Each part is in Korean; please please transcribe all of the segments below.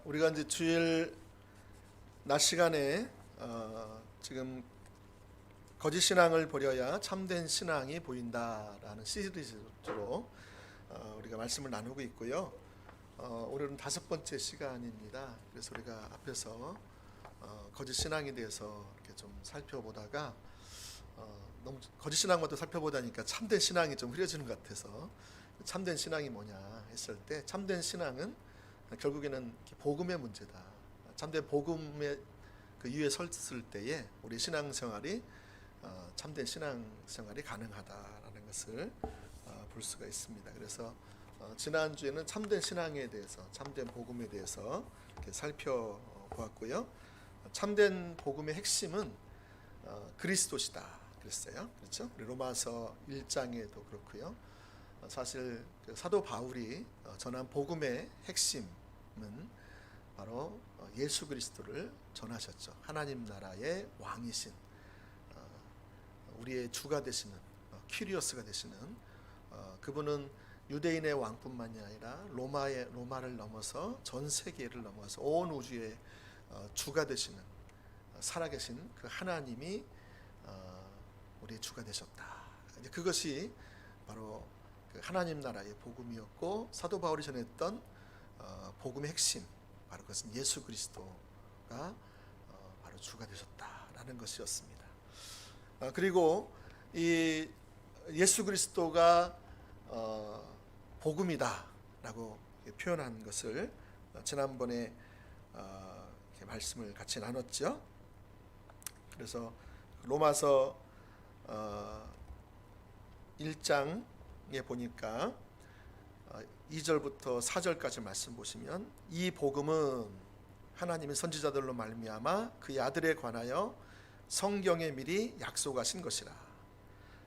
우리가 이제 주일 낮 시간에 지금 거짓 신앙을 버려야 참된 신앙이 보인다라는 시리즈로 우리가 말씀을 나누고 있고요. 오늘은 5번째 시간입니다. 그래서 우리가 앞에서 거짓 신앙에 대해서 이렇게 좀 살펴보다가 너무 거짓 신앙부터 살펴보다니까 참된 신앙이 좀 흐려지는 것 같아서 참된 신앙이 뭐냐 했을 때 참된 신앙은 결국에는 복음의 문제다. 참된 복음의 그 위에 섰을 때에 우리 신앙생활이 참된 신앙생활이 가능하다라는 것을 볼 수가 있습니다. 그래서 지난주에는 참된 신앙에 대해서 참된 복음에 대해서 이렇게 살펴보았고요. 참된 복음의 핵심은 그리스도시다 그랬어요. 그렇죠? 우리 로마서 1장에도 그렇고요. 사실 사도 바울이 전한 복음의 핵심은 바로 예수 그리스도를 전하셨죠. 하나님 나라의 왕이신 우리의 주가 되시는 퀴리오스가 되시는 그분은 유대인의 왕뿐만이 아니라 로마를 넘어서 전 세계를 넘어서 온 우주의 주가 되시는 살아계신 그 하나님이 우리의 주가 되셨다. 이제 그것이 바로 그 하나님 나라의 복음이었고 사도 바울이 전했던 복음의 핵심 바로 그것은 예수 그리스도가 바로 주가 되셨다라는 것이었습니다. 그리고 이 예수 그리스도가 복음이다라고 표현한 것을 지난번에 이렇게 말씀을 같이 나눴죠. 그래서 로마서 1장에 보니까 2절부터 4절까지 말씀 보시면 이 복음은 하나님의 선지자들로 말미암아 그의 아들에 관하여 성경에 미리 약속하신 것이라.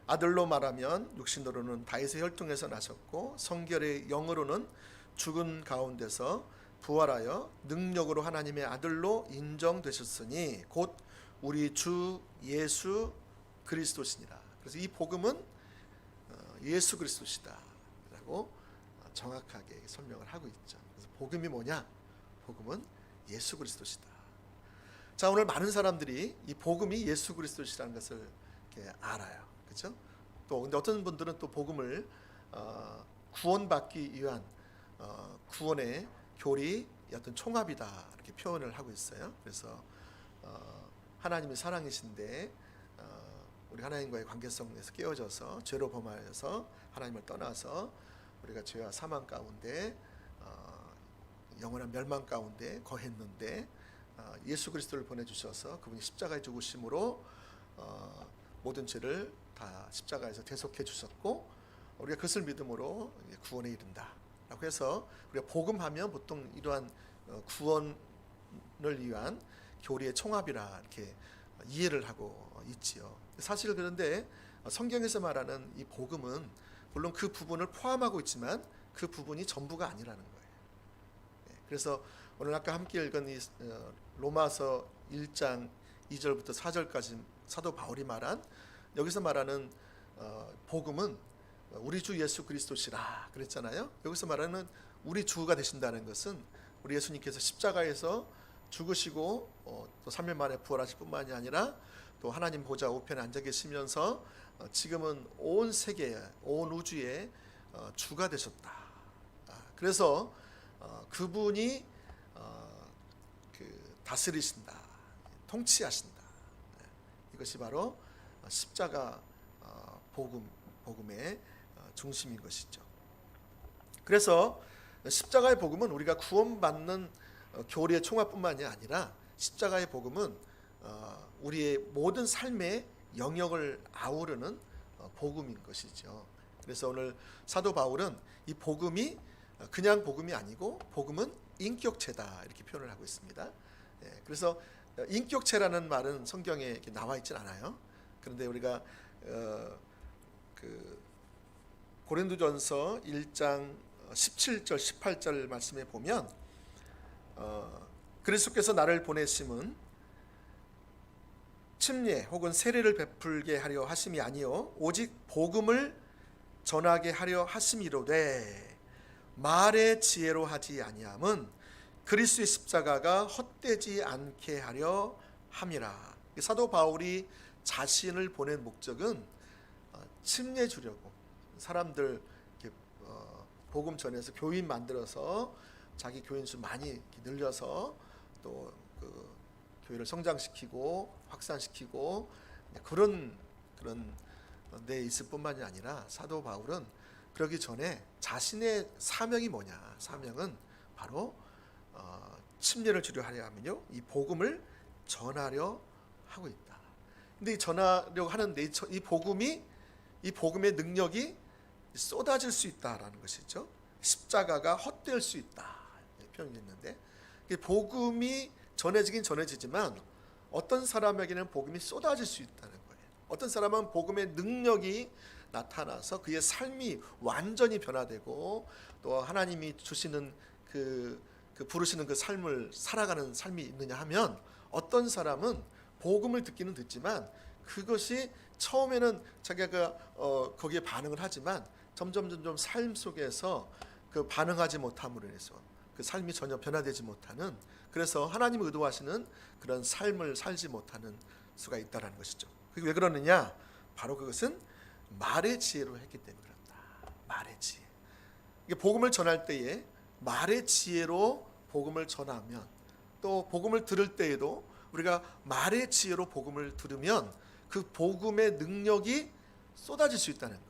아들로 말하면 육신으로는 다윗의 혈통에서 나셨고 성결의 영으로는 죽은 가운데서 부활하여 능력으로 하나님의 아들로 인정되셨으니 곧 우리 주 예수 그리스도시니라. 그래서 이 복음은 예수 그리스도시다라고 정확하게 설명을 하고 있죠. 그래서 복음이 뭐냐? 복음은 예수 그리스도시다. 자, 오늘 많은 사람들이 이 복음이 예수 그리스도시라는 것을 이렇게 알아요. 그렇죠? 또 근데 어떤 분들은 또 복음을 구원받기 위한 구원의 교리 어떤 총합이다 이렇게 표현을 하고 있어요. 그래서 하나님이 사랑이신데 우리 하나님과의 관계성에서 깨어져서 죄로 범하여서 하나님을 떠나서 우리가 죄와 사망 가운데 영원한 멸망 가운데 거했는데 예수 그리스도를 보내주셔서 그분이 십자가에 죽으심으로 모든 죄를 다 십자가에서 대속해 주셨고 우리가 그것을 믿음으로 구원에 이른다 라고 해서 우리가 복음하면 보통 이러한 구원을 위한 교리의 총합이라 이렇게 이해를 하고 있지요. 사실 그런데 성경에서 말하는 이 복음은 물론 그 부분을 포함하고 있지만 그 부분이 전부가 아니라는 거예요. 그래서 오늘 아까 함께 읽은 이 로마서 1장 2절부터 4절까지 사도 바울이 말한 여기서 말하는 복음은 우리 주 예수 그리스도시라 그랬잖아요. 여기서 말하는 우리 주가 되신다는 것은 우리 예수님께서 십자가에서 죽으시고 또 3일 만에 부활하실 뿐만이 아니라 또 하나님 보좌 우편에 앉아 계시면서 지금은 온 세계에 온 우주의 주가 되셨다. 그래서 그분이 다스리신다, 통치하신다. 이것이 바로 십자가 복음의 중심인 것이죠. 그래서 십자가의 복음은 우리가 구원받는 교리의 총합뿐만이 아니라 십자가의 복음은 우리의 모든 삶의 영역을 아우르는 복음인 것이죠. 그래서 오늘 사도 바울은 이 복음이 그냥 복음이 아니고 복음은 인격체다 이렇게 표현을 하고 있습니다. 그래서 인격체라는 말은 성경에 이렇게 나와 있진 않아요. 그런데 우리가 그 고린도전서 1장 17절 18절 말씀에 보면 그리스도께서 나를 보내심은 침례 혹은 세례를 베풀게 하려 하심이 아니요 오직 복음을 전하게 하려 하심이로되 말의 지혜로 하지 아니함은 그리스도의 십자가가 헛되지 않게 하려 함이라. 사도 바울이 자신을 보낸 목적은 침례 주려고, 사람들 복음 전해서 교인 만들어서 자기 교인 수 많이 늘려서 또 그 교회를 성장시키고 확산시키고 그런 데 있을 뿐만이 아니라, 사도 바울은 그러기 전에 자신의 사명이 뭐냐, 사명은 바로 침례를 주려 하려 하면요, 이 복음을 전하려 하고 있다. 근데 이 전하려고 하는데 이 복음의 능력이 쏟아질 수 있다라는 것이죠. 십자가가 헛될 수 있다 표현이 있는데, 복음이 전해지긴 전해지지만 어떤 사람에게는 복음이 쏟아질 수 있다는 거예요. 어떤 사람은 복음의 능력이 나타나서 그의 삶이 완전히 변화되고 또 하나님이 주시는 그 부르시는 그 삶을 살아가는 삶이 있느냐 하면, 어떤 사람은 복음을 듣기는 듣지만 그것이 처음에는 자기가 거기에 반응을 하지만 점점 삶 속에서 그 반응하지 못함으로 인해서 그 삶이 전혀 변화되지 못하는, 그래서 하나님이 의도하시는 그런 삶을 살지 못하는 수가 있다라는 것이죠. 그게 왜 그러느냐? 바로 그것은 말의 지혜로 했기 때문에 그렇다. 말의 지혜. 이게 복음을 전할 때에 말의 지혜로 복음을 전하면, 또 복음을 들을 때에도 우리가 말의 지혜로 복음을 들으면 그 복음의 능력이 쏟아질 수 있다는 거예요.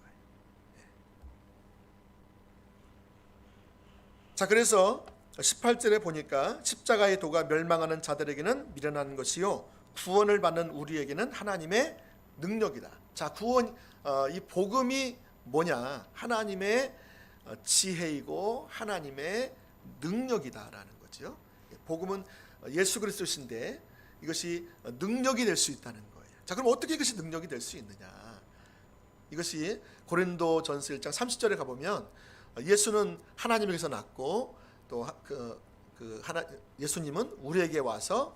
자, 그래서 18절에 보니까 십자가의 도가 멸망하는 자들에게는 미련한 것이요 구원을 받는 우리에게는 하나님의 능력이다. 자, 이 복음이 뭐냐? 하나님의 지혜이고 하나님의 능력이다라는 거죠. 복음은 예수 그리스도신데 이것이 능력이 될 수 있다는 거예요. 자, 그럼 어떻게 이것이 능력이 될 수 있느냐? 이것이 고린도전서 1장 30절에 가보면, 예수는 하나님에게서 났고 또 예수님은 우리에게 와서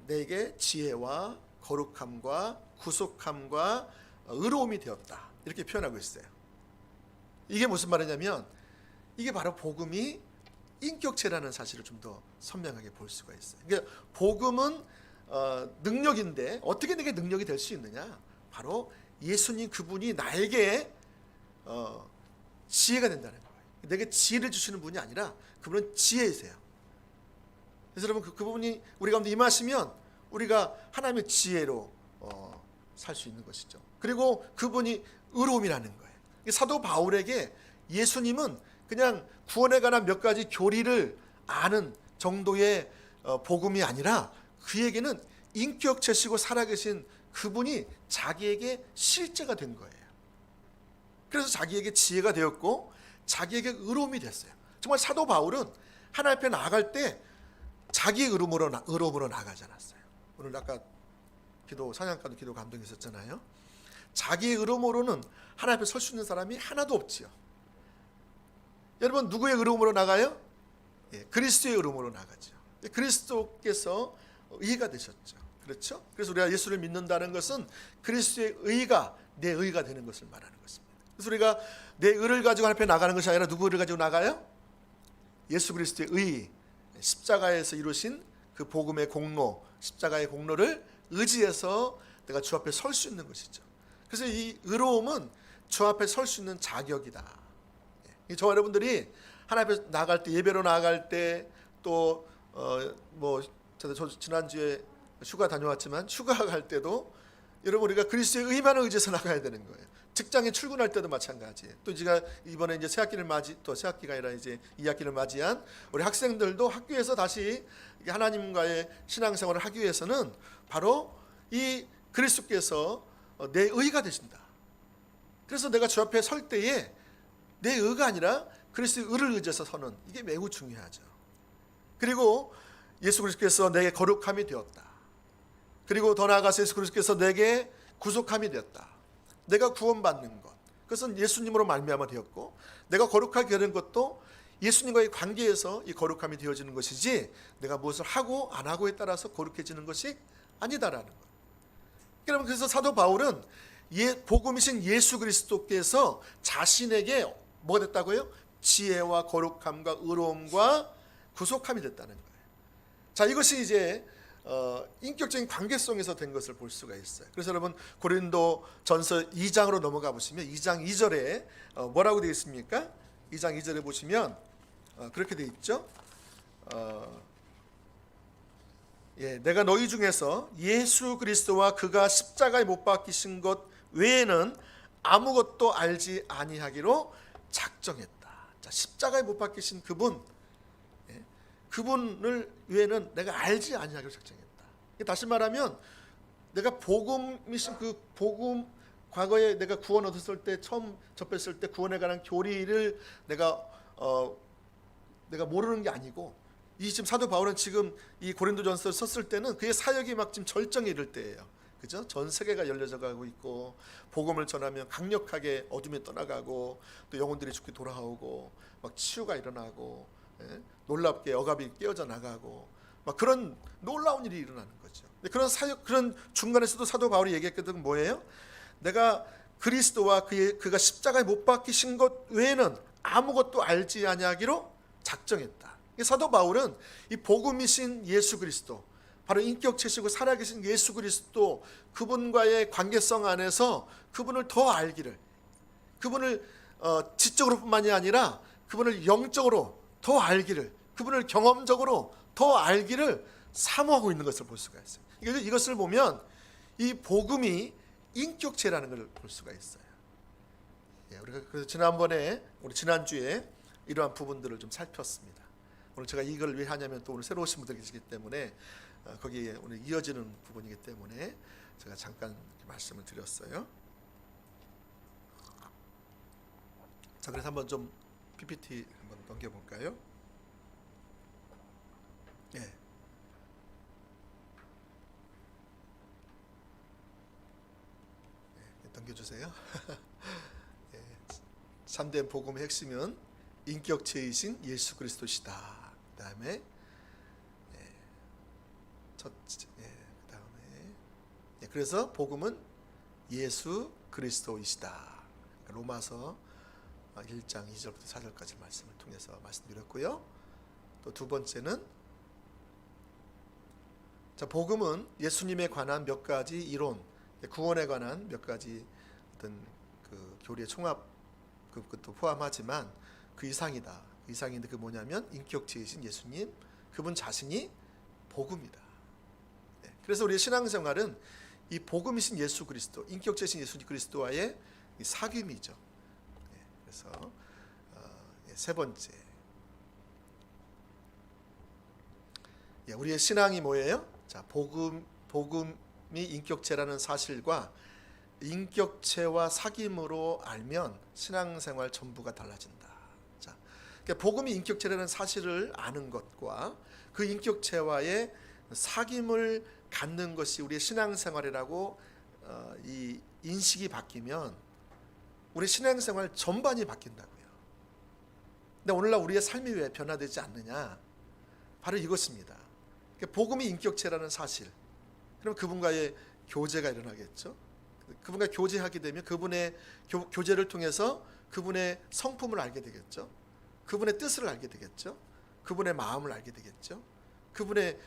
내게 지혜와 거룩함과 구속함과 의로움이 되었다, 이렇게 표현하고 있어요. 이게 무슨 말이냐면, 이게 바로 복음이 인격체라는 사실을 좀 더 선명하게 볼 수가 있어요. 그러니까 복음은 능력인데 어떻게 내게 능력이 될 수 있느냐? 바로 예수님 그분이 나에게 지혜가 된다는 거예요. 내게 지혜를 주시는 분이 아니라 그분은 지혜이세요. 그래서 여러분 그 부분이 우리 가운데 임하시면 우리가 하나님의 지혜로 살 수 있는 것이죠. 그리고 그분이 의로움이라는 거예요. 사도 바울에게 예수님은 그냥 구원에 관한 몇 가지 교리를 아는 정도의 복음이 아니라, 그에게는 인격체시고 살아계신 그분이 자기에게 실제가 된 거예요. 그래서 자기에게 지혜가 되었고 자기에게 의로움이 됐어요. 정말 사도 바울은 하나님 앞에 나아갈 때 자기의 의로움으로 나아가지 않았어요. 오늘 아까 사냥가도 기도 감동이 있었잖아요. 자기의 의로움으로는 하나님 앞에 설 수 있는 사람이 하나도 없지요. 여러분, 누구의 의로움으로 나가요? 그리스도의 의로움으로 나가죠. 그리스도께서 의가 되셨죠. 그렇죠? 그래서 우리가 예수를 믿는다는 것은 그리스도의 의가 내 의가 되는 것을 말하는 것입니다. 그래서 우리가 내 의를 가지고 하나님 앞에 나가는 것이 아니라 누구 의를 가지고 나가요? 예수 그리스도의 의, 십자가에서 이루신 그 복음의 공로, 십자가의 공로를 의지해서 내가 주 앞에 설 수 있는 것이죠. 그래서 이 의로움은 주 앞에 설 수 있는 자격이다. 저와 여러분들이 하나님 앞에 나갈 때, 예배로 나갈 때, 또 저 지난주에 휴가 다녀왔지만 휴가 갈 때도 여러분 우리가 그리스도의 의만을 의지해서 나가야 되는 거예요. 직장에 출근할 때도 마찬가지예요. 또 제가 이번에 이제 새학기가 아니라 이제 2학기를 맞이한 우리 학생들도 학교에서 다시 하나님과의 신앙생활을 하기 위해서는 바로 이 그리스도께서 내 의가 되신다. 그래서 내가 주 앞에 설 때에 내 의가 아니라 그리스도의 의를 의지해서 서는, 이게 매우 중요하죠. 그리고 예수 그리스도께서 내게 거룩함이 되었다. 그리고 더 나아가서 예수 그리스도께서 내게 구속함이 되었다. 내가 구원받는 것, 그것은 예수님으로 말미암아 되었고, 내가 거룩하게 되는 것도 예수님과의 관계에서 이 거룩함이 되어지는 것이지, 내가 무엇을 하고 안 하고에 따라서 거룩해지는 것이 아니다라는 것. 여러분, 그래서 사도 바울은 복음이신 예수 그리스도께서 자신에게 뭐가 됐다고요? 지혜와 거룩함과 의로움과 구속함이 됐다는 거예요. 자, 이것이 이제 인격적인 관계성에서 된 것을 볼 수가 있어요. 그래서 여러분 고린도 전서 2장으로 넘어가 보시면 2장 2절에 뭐라고 되어 있습니까? 2장 2절에 보시면 그렇게 되어 있죠. 내가 너희 중에서 예수 그리스도와 그가 십자가에 못 박히신 것 외에는 아무것도 알지 아니하기로 작정했다. 자, 십자가에 못 박히신 그분을 외에는 내가 알지 아니하기로 작정했다. 다시 말하면 내가 복음이신 그 복음, 과거에 내가 구원 얻었을 때 처음 접했을 때 구원에 관한 교리를 내가 모르는 게 아니고, 이 지금 사도 바울은 지금 이 고린도전서를 썼을 때는 그의 사역이 막 지금 절정에 이를 때예요. 그죠? 전 세계가 열려져 가고 있고, 복음을 전하면 강력하게 어둠에 떠나가고, 또 영혼들이 죽게 돌아오고, 막 치유가 일어나고, 놀랍게 억압이 깨어져 나가고, 막 그런 놀라운 일이 일어나는 거죠. 그런 사역, 그런 중간에서도 사도 바울이 얘기했거든. 뭐예요? 내가 그리스도와 그가 십자가에 못 박히신 것 외에는 아무것도 알지 아니하기로 작정했다. 사도 바울은 이 복음이신 예수 그리스도, 바로 인격체시고 살아계신 예수 그리스도, 그분과의 관계성 안에서 그분을 더 알기를, 그분을 지적으로뿐만이 아니라 그분을 영적으로 더 알기를, 그분을 경험적으로 더 알기를 사모하고 있는 것을 볼 수가 있어요. 이것을 보면 이 복음이 인격체라는 걸 볼 수가 있어요. 우리가 그래서 우리 지난주에 이러한 부분들을 좀 살폈습니다. 오늘 제가 이걸 왜 하냐면 또 오늘 새로 오신 분들 계시기 때문에 거기에 오늘 이어지는 부분이기 때문에 제가 잠깐 말씀을 드렸어요. 자, 그래서 한번 좀 PPT 한번 넘겨볼까요? 넘겨주세요. 참된 복음의 핵심은 인격체이신 예수 그리스도시다. 그다음에 그래서 복음은 예수 그리스도이시다. 로마서 1장 2절부터 4절까지 말씀을 통해서 말씀드렸고요. 또 두 번째는, 자, 복음은 예수님에 관한 몇 가지 이론, 구원에 관한 몇 가지 어떤 그 교리의 총합, 그것도 포함하지만 그 이상이다. 그 이상인데 그 뭐냐면 인격체이신 예수님, 그분 자신이 복음이다. 그래서 우리의 신앙생활은 이 복음이신 예수 그리스도, 인격체이신 예수 그리스도와의 사귐이죠. 그래서 세 번째, 우리의 신앙이 뭐예요? 자, 복음이 인격체라는 사실과 인격체와 사귐으로 알면 신앙생활 전부가 달라진다. 자, 그러니까 복음이 인격체라는 사실을 아는 것과 그 인격체와의 사귐을 갖는 것이 우리의 신앙생활이라고 이 인식이 바뀌면 우리 신앙생활 전반이 바뀐다고요. 근데 오늘날 우리의 삶이 왜 변화되지 않느냐? 바로 이것입니다. 그러니까 복음이 인격체라는 사실, 그럼 그분과의 교제가 일어나겠죠. 그분과 교제하게 되면 그분의 교제를 통해서 그분의 성품을 알게 되겠죠. 그분의 뜻을 알게 되겠죠. 그분의 마음을 알게 되겠죠. 그분의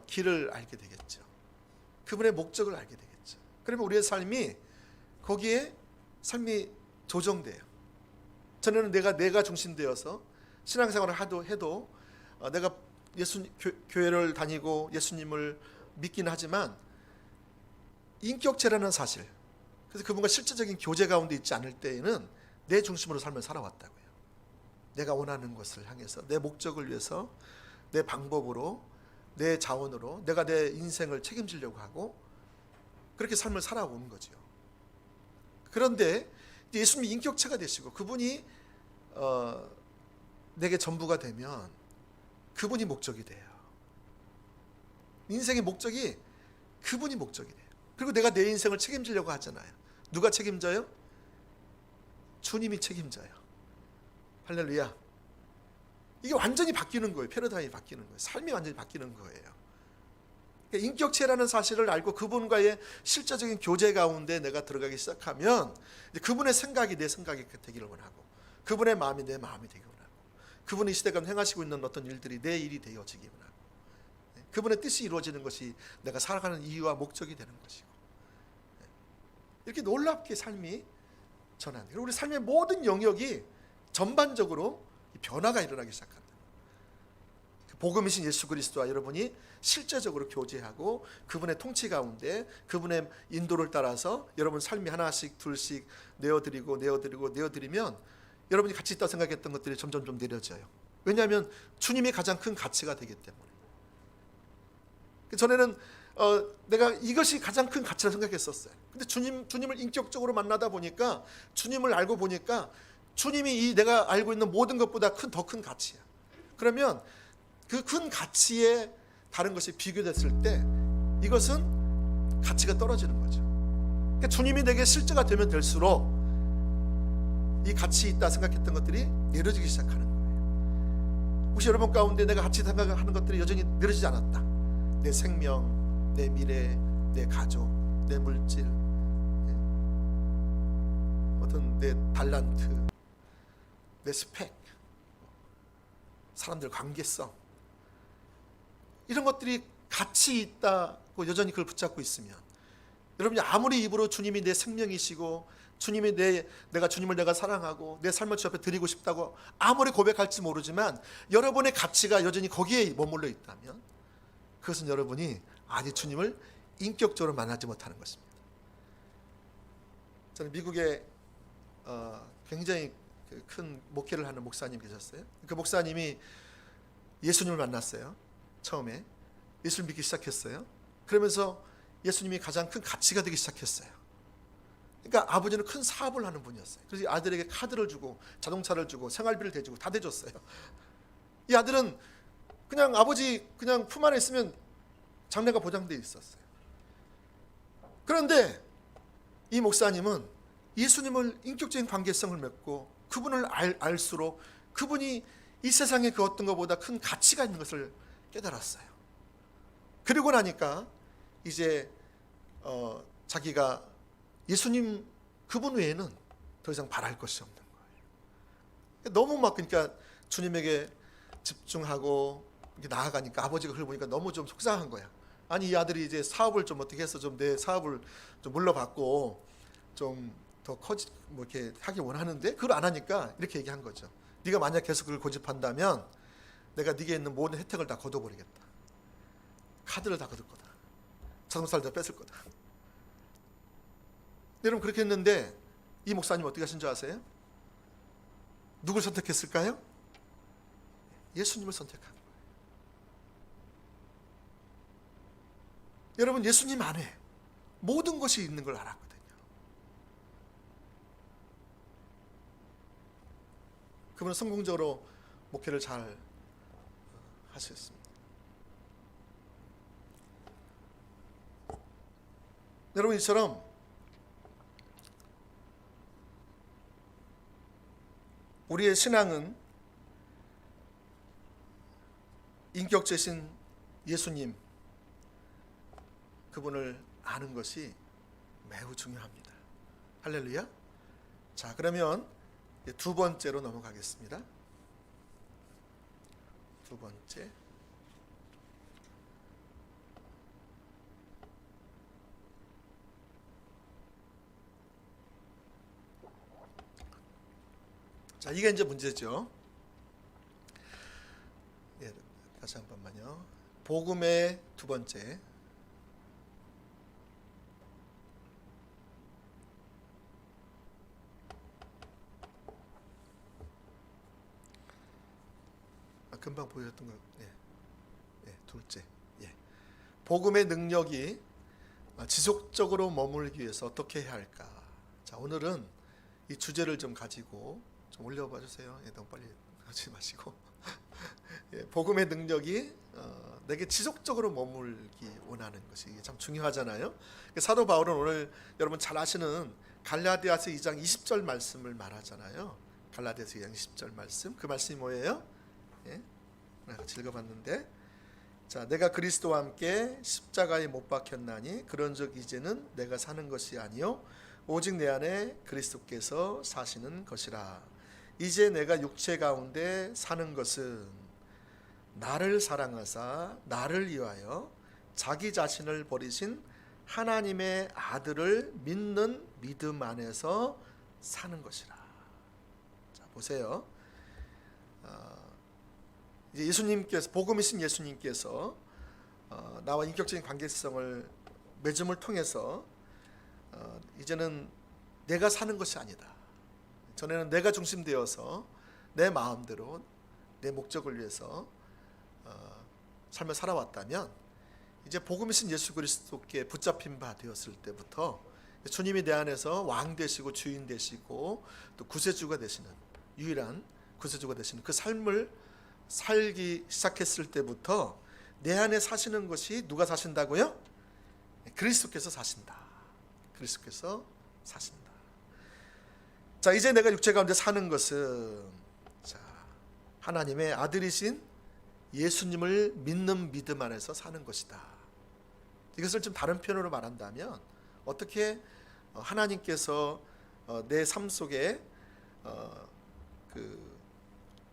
길을 알게 되겠죠. 그분의 목적을 알게 되겠죠. 그러면 우리의 삶이 거기에 삶이 조정돼요. 전에는 내가 중심되어서 신앙생활을 해도 내가 교회를 다니고 예수님을 믿긴 하지만 인격체라는 사실, 그래서 그분과 실제적인 교제 가운데 있지 않을 때에는 내 중심으로 삶을 살아왔다고요. 내가 원하는 것을 향해서, 내 목적을 위해서, 내 방법으로, 내 자원으로 내가 내 인생을 책임지려고 하고 그렇게 삶을 살아오는 거죠. 그런데 예수님이 인격체가 되시고 그분이 내게 전부가 되면 그분이 목적이 돼요. 인생의 목적이 그분이 목적이 돼요. 그리고 내가 내 인생을 책임지려고 하잖아요. 누가 책임져요? 주님이 책임져요. 할렐루야. 이게 완전히 바뀌는 거예요. 패러다임이 바뀌는 거예요. 삶이 완전히 바뀌는 거예요. 그러니까 인격체라는 사실을 알고 그분과의 실제적인 교제 가운데 내가 들어가기 시작하면 그분의 생각이 내 생각이 되기를 원하고, 그분의 마음이 내 마음이 되기를 원하고, 그분이 이 시대가 행하시고 있는 어떤 일들이 내 일이 되어지기 원하고, 그분의 뜻이 이루어지는 것이 내가 살아가는 이유와 목적이 되는 것이고, 이렇게 놀랍게 삶이 전환돼요. 그리고 우리 삶의 모든 영역이 전반적으로 변화가 일어나기 시작한다. 복음이신 예수 그리스도와 여러분이 실제적으로 교제하고 그분의 통치 가운데 그분의 인도를 따라서 여러분 삶이 하나씩 둘씩 내어드리면 여러분이 같이 있다고 생각했던 것들이 점점 좀 내려져요. 왜냐하면 주님이 가장 큰 가치가 되기 때문에. 전에는 내가 이것이 가장 큰 가치라 생각했었어요. 근데 주님을 인격적으로 만나다 보니까, 주님을 알고 보니까 주님이 이 내가 알고 있는 모든 것보다 더 큰 가치야. 그러면 그 큰 가치에 다른 것이 비교됐을 때 이것은 가치가 떨어지는 거죠. 그러니까 주님이 내게 실제가 되면 될수록 이 가치 있다 생각했던 것들이 내려지기 시작하는 거예요. 혹시 여러분 가운데 내가 가치 생각하는 것들이 여전히 내려지지 않았다, 내 생명, 내 미래, 내 가족, 내 물질, 어떤 내 달란트, 내 스펙, 사람들 관계성, 이런 것들이 가치 있다고 여전히 그걸 붙잡고 있으면, 여러분이 아무리 입으로 주님이 내 생명이시고 주님이 내가 주님을 내가 사랑하고 내 삶을 주 앞에 드리고 싶다고 아무리 고백할지 모르지만 여러분의 가치가 여전히 거기에 머물러 있다면 그것은 여러분이 아직 주님을 인격적으로 만나지 못하는 것입니다. 저는 미국에 굉장히 큰 목회를 하는 목사님 계셨어요. 그 목사님이 예수님을 만났어요. 처음에 예수를 믿기 시작했어요. 그러면서 예수님이 가장 큰 가치가 되기 시작했어요. 그러니까 아버지는 큰 사업을 하는 분이었어요. 그래서 아들에게 카드를 주고 자동차를 주고 생활비를 대주고 다 대줬어요. 이 아들은 그냥 아버지 그냥 품 안에 있으면 장래가 보장되어 있었어요. 그런데 이 목사님은 예수님을 인격적인 관계성을 맺고 그분을 알수록 그분이 이 세상에 그 어떤 것보다 큰 가치가 있는 것을 깨달았어요. 그리고 나니까 이제 자기가 예수님 그분 외에는 더 이상 바랄 것이 없는 거예요. 너무 그러니까 주님에게 집중하고 나아가니까 아버지가 그걸 보니까 너무 좀 속상한 거야. 아니 이 아들이 이제 사업을 좀 어떻게 해서 좀 내 사업을 좀 물러받고 좀 더 이렇게 하기 원하는데 그걸 안 하니까 이렇게 얘기한 거죠. 네가 만약 계속 그걸 고집한다면 내가 네게 있는 모든 혜택을 다 거둬버리겠다. 카드를 다 거둘 거다. 자동차를 다 뺏을 거다. 여러분 그렇게 했는데 이 목사님 어떻게 하신 줄 아세요? 누굴 선택했을까요? 예수님을 선택한 거예요. 여러분 예수님 안에 모든 것이 있는 걸 알았거든요. 그분은 성공적으로 목회를 잘 하셨습니다. 여러분 이처럼 우리의 신앙은 인격체신 예수님 그분을 아는 것이 매우 중요합니다. 할렐루야. 자, 그러면 두 번째로 넘어가겠습니다. 두 번째. 자, 이게 이제 문제죠. 예, 다시 한 번만요. 복음의 두 번째. 금방 보여줬던 거. 예, 둘째. 예. 복음의 능력이 지속적으로 머물기 위해서 어떻게 해야 할까? 자, 오늘은 이 주제를 좀 가지고 좀 올려봐 주세요. 예, 너무 빨리 하지 마시고. 예, 복음의 능력이 내게 지속적으로 머물기 원하는 것이 이게 참 중요하잖아요. 사도 바울은 오늘 여러분 잘 아시는 갈라디아서 2장 20절 말씀을 말하잖아요. 갈라디아서 2장 20절 말씀. 그 말씀이 뭐예요? 예? 같이 읽어봤는데, 자, 내가 그리스도와 함께 십자가에 못 박혔나니 그런즉 이제는 내가 사는 것이 아니요 오직 내 안에 그리스도께서 사시는 것이라. 이제 내가 육체 가운데 사는 것은 나를 사랑하사 나를 위하여 자기 자신을 버리신 하나님의 아들을 믿는 믿음 안에서 사는 것이라. 자, 보세요. 이제 예수님께서, 복음이신 예수님께서 나와 인격적인 관계성을 맺음을 통해서 이제는 내가 사는 것이 아니다. 전에는 내가 중심되어서 내 마음대로 내 목적을 위해서 삶을 살아왔다면, 이제 복음이신 예수 그리스도께 붙잡힌 바 되었을 때부터 주님이 내 안에서 왕 되시고 주인 되시고 또 구세주가 되시는, 유일한 구세주가 되시는 그 삶을 살기 시작했을 때부터 내 안에 사시는 것이 누가 사신다고요? 그리스도께서 사신다. 그리스도께서 사신다. 자, 이제 내가 육체 가운데 사는 것은 하나님의 아들이신 예수님을 믿는 믿음 안에서 사는 것이다. 이것을 좀 다른 표현으로 말한다면 어떻게 하나님께서 내 삶 속에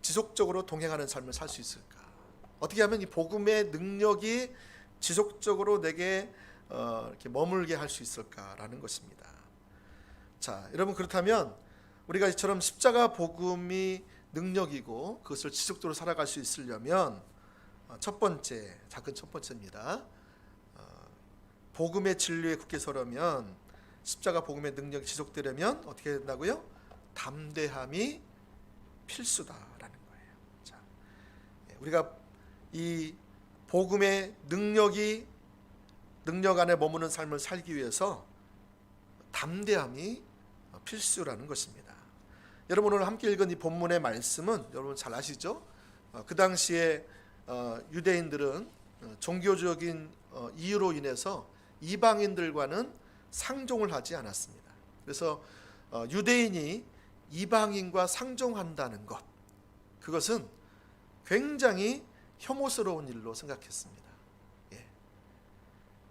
지속적으로 동행하는 삶을 살 수 있을까? 어떻게 하면 이 복음의 능력이 지속적으로 내게 이렇게 머물게 할 수 있을까라는 것입니다. 자, 여러분, 그렇다면 우리가 이처럼 십자가 복음이 능력이고 그것을 지속적으로 살아갈 수 있으려면 첫 번째, 작은 첫 번째입니다. 복음의 진리에 굳게 서려면, 십자가 복음의 능력이 지속되려면 어떻게 된다고요? 담대함이 필수다라는 거예요. 자, 우리가 이 복음의 능력 안에 머무는 삶을 살기 위해서 담대함이 필수라는 것입니다. 여러분, 오늘 함께 읽은 이 본문의 말씀은 여러분 잘 아시죠? 그 당시에 유대인들은 종교적인 이유로 인해서 이방인들과는 상종을 하지 않았습니다. 그래서 유대인이 이방인과 상종한다는 것, 그것은 굉장히 혐오스러운 일로 생각했습니다.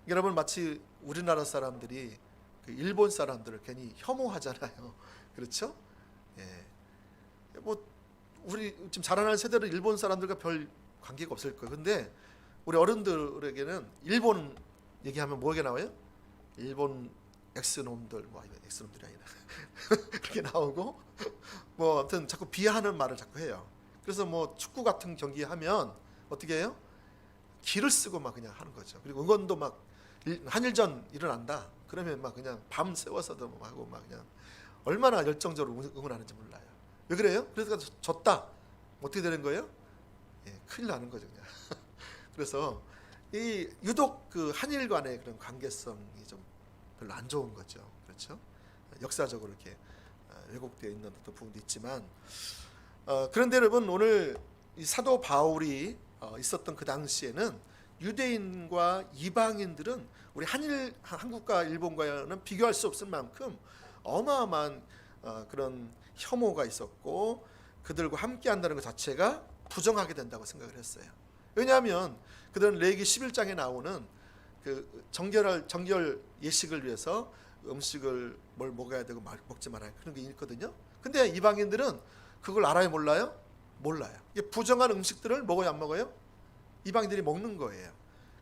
여러분, 마치 우리나라 사람들이 일본 사람들을 괜히 혐오하잖아요. 그렇죠? 뭐 우리 지금 자라나는 세대는 일본 사람들과 별 관계가 없을 거예요. 근데 우리 어른들에게는 일본 얘기하면 뭐가 나와요? 일본 엑스놈들, 뭐 엑스놈들이 아니라 그렇게 나오고, 뭐 아무튼 자꾸 비하하는 말을 자꾸 해요. 그래서 뭐 축구 같은 경기 하면 어떻게 해요? 기를 쓰고 막 그냥 하는 거죠. 그리고 응원도 막 한일전 일어난다. 그러면 막 그냥 밤 새워서도 막 하고 막 그냥 얼마나 열정적으로 응원하는지 몰라요. 왜 그래요? 그래서 졌다. 어떻게 되는 거예요? 큰일 나는 거죠, 그냥. 그래서 이 유독 그 한일 간의 그런 관계성이 좀 별로 안 좋은 거죠. 그렇죠? 역사적으로 이렇게 왜곡되어 있는 어떤 부분도 있지만, 그런데 여러분, 오늘 이 사도 바울이 있었던 그 당시에는 유대인과 이방인들은 우리 한국과 일본과는 비교할 수 없을 만큼 어마어마한 그런 혐오가 있었고, 그들과 함께 한다는 것 자체가 부정하게 된다고 생각을 했어요. 왜냐하면 그들은 레위기 11장에 나오는 그 정결 예식을 위해서 음식을 뭘 먹어야 되고 먹지 말아야 그런 게 있거든요. 근데 이방인들은 그걸 알아요, 몰라요? 몰라요. 이게 부정한 음식들을 먹어요, 안 먹어요? 이방인들이 먹는 거예요.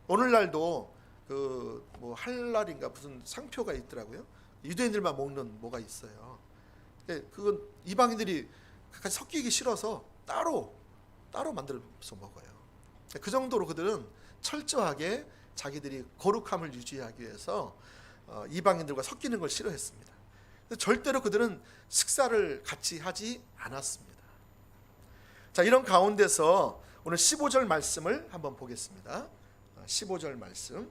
오늘날도 그 뭐 할날인가 무슨 상표가 있더라고요. 유대인들만 먹는 뭐가 있어요. 그건 이방인들이 같이 섞이기 싫어서 따로 만들어서 먹어요. 그 정도로 그들은 철저하게 자기들이 거룩함을 유지하기 위해서 이방인들과 섞이는 걸 싫어했습니다. 절대로 그들은 식사를 같이 하지 않았습니다. 자, 이런 가운데서 오늘 15절 말씀을 한번 보겠습니다. 15절 말씀.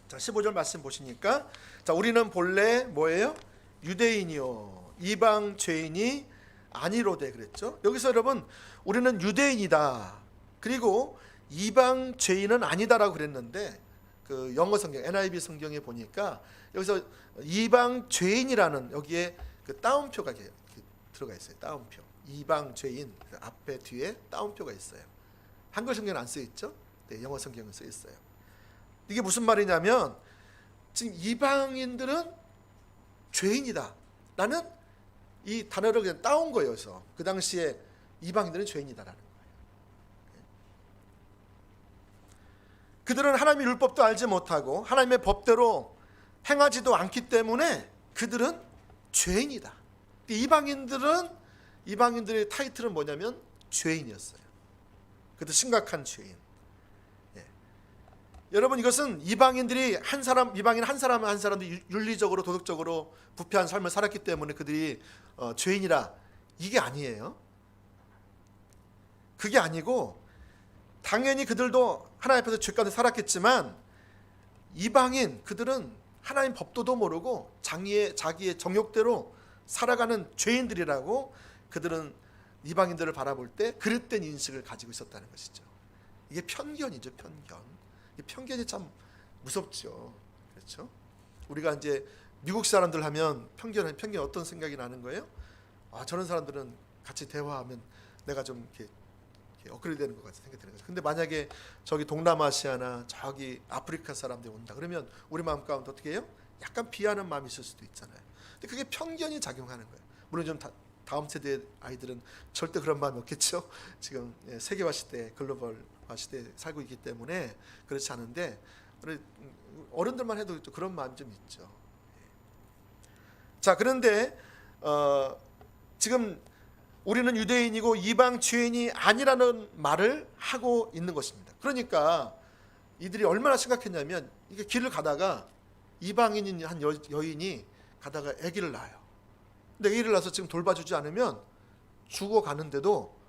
자, 15절 말씀 보시니까, 자, 우리는 본래 뭐예요? 유대인이요 이방 죄인이 아니로되 그랬죠. 여기서 여러분, 우리는 유대인이다, 그리고 이방 죄인은 아니다라고 그랬는데, 그 영어 성경 NIV 성경에 보니까 여기서 이방 죄인이라는 여기에 그 따옴표가 들어가 있어요. 따옴표. 이방 죄인, 그 앞에 뒤에 따옴표가 있어요. 한글 성경은 안 써 있죠? 네, 영어 성경은 써 있어요. 이게 무슨 말이냐면, 지금 이방인들은 죄인이다 라는 이 단어를 그냥 따온 거예요. 그래서 그 당시에 이방인들은 죄인이다라는 거예요. 그들은 하나님의 율법도 알지 못하고 하나님의 법대로 행하지도 않기 때문에 그들은 죄인이다. 이방인들의 타이틀은 뭐냐면 죄인이었어요. 그것도 심각한 죄인. 예. 여러분, 이것은 이방인들이 이방인 한 사람도 윤리적으로 도덕적으로 부패한 삶을 살았기 때문에 그들이 죄인이라, 이게 아니에요. 그게 아니고 당연히 그들도 하나님 앞에서 죄 가운데 살았겠지만 이방인 그들은 하나님 법도도 모르고 자기의 정욕대로 살아가는 죄인들이라고 그들은 이방인들을 바라볼 때 그릇된 인식을 가지고 있었다는 것이죠. 이게 편견이죠, 편견. 이 편견이 참 무섭죠. 그렇죠? 우리가 이제 미국 사람들 하면 편견 어떤 생각이 나는 거예요? 아, 저런 사람들은 같이 대화하면 내가 좀 이렇게 업그레이드 되는 것 같은 생각이 드는 거죠. 근데 만약에 저기 동남아시아나 저기 아프리카 사람들이 온다 그러면 우리 마음 가운데 어떻게 해요? 약간 비하는 마음이 있을 수도 있잖아요. 근데 그게 편견이 작용하는 거예요. 물론 좀 다음 세대 아이들은 절대 그런 마음이 없겠죠. 지금 세계화 시대, 글로벌화 시대에 살고 있기 때문에 그렇지 않은데 어른들만 해도 그런 마음이 좀 있죠. 자, 그런데 지금 우리는 유대인이고 이방 죄인이 아니라는 말을 하고 있는 것입니다. 그러니까 이들이 얼마나 심각했냐면 이게 길을 가다가 이방인인 한 여인이 가다가 아기를 낳아요. 근데 아기를 낳아서 지금 돌봐주지 않으면 죽어가는데도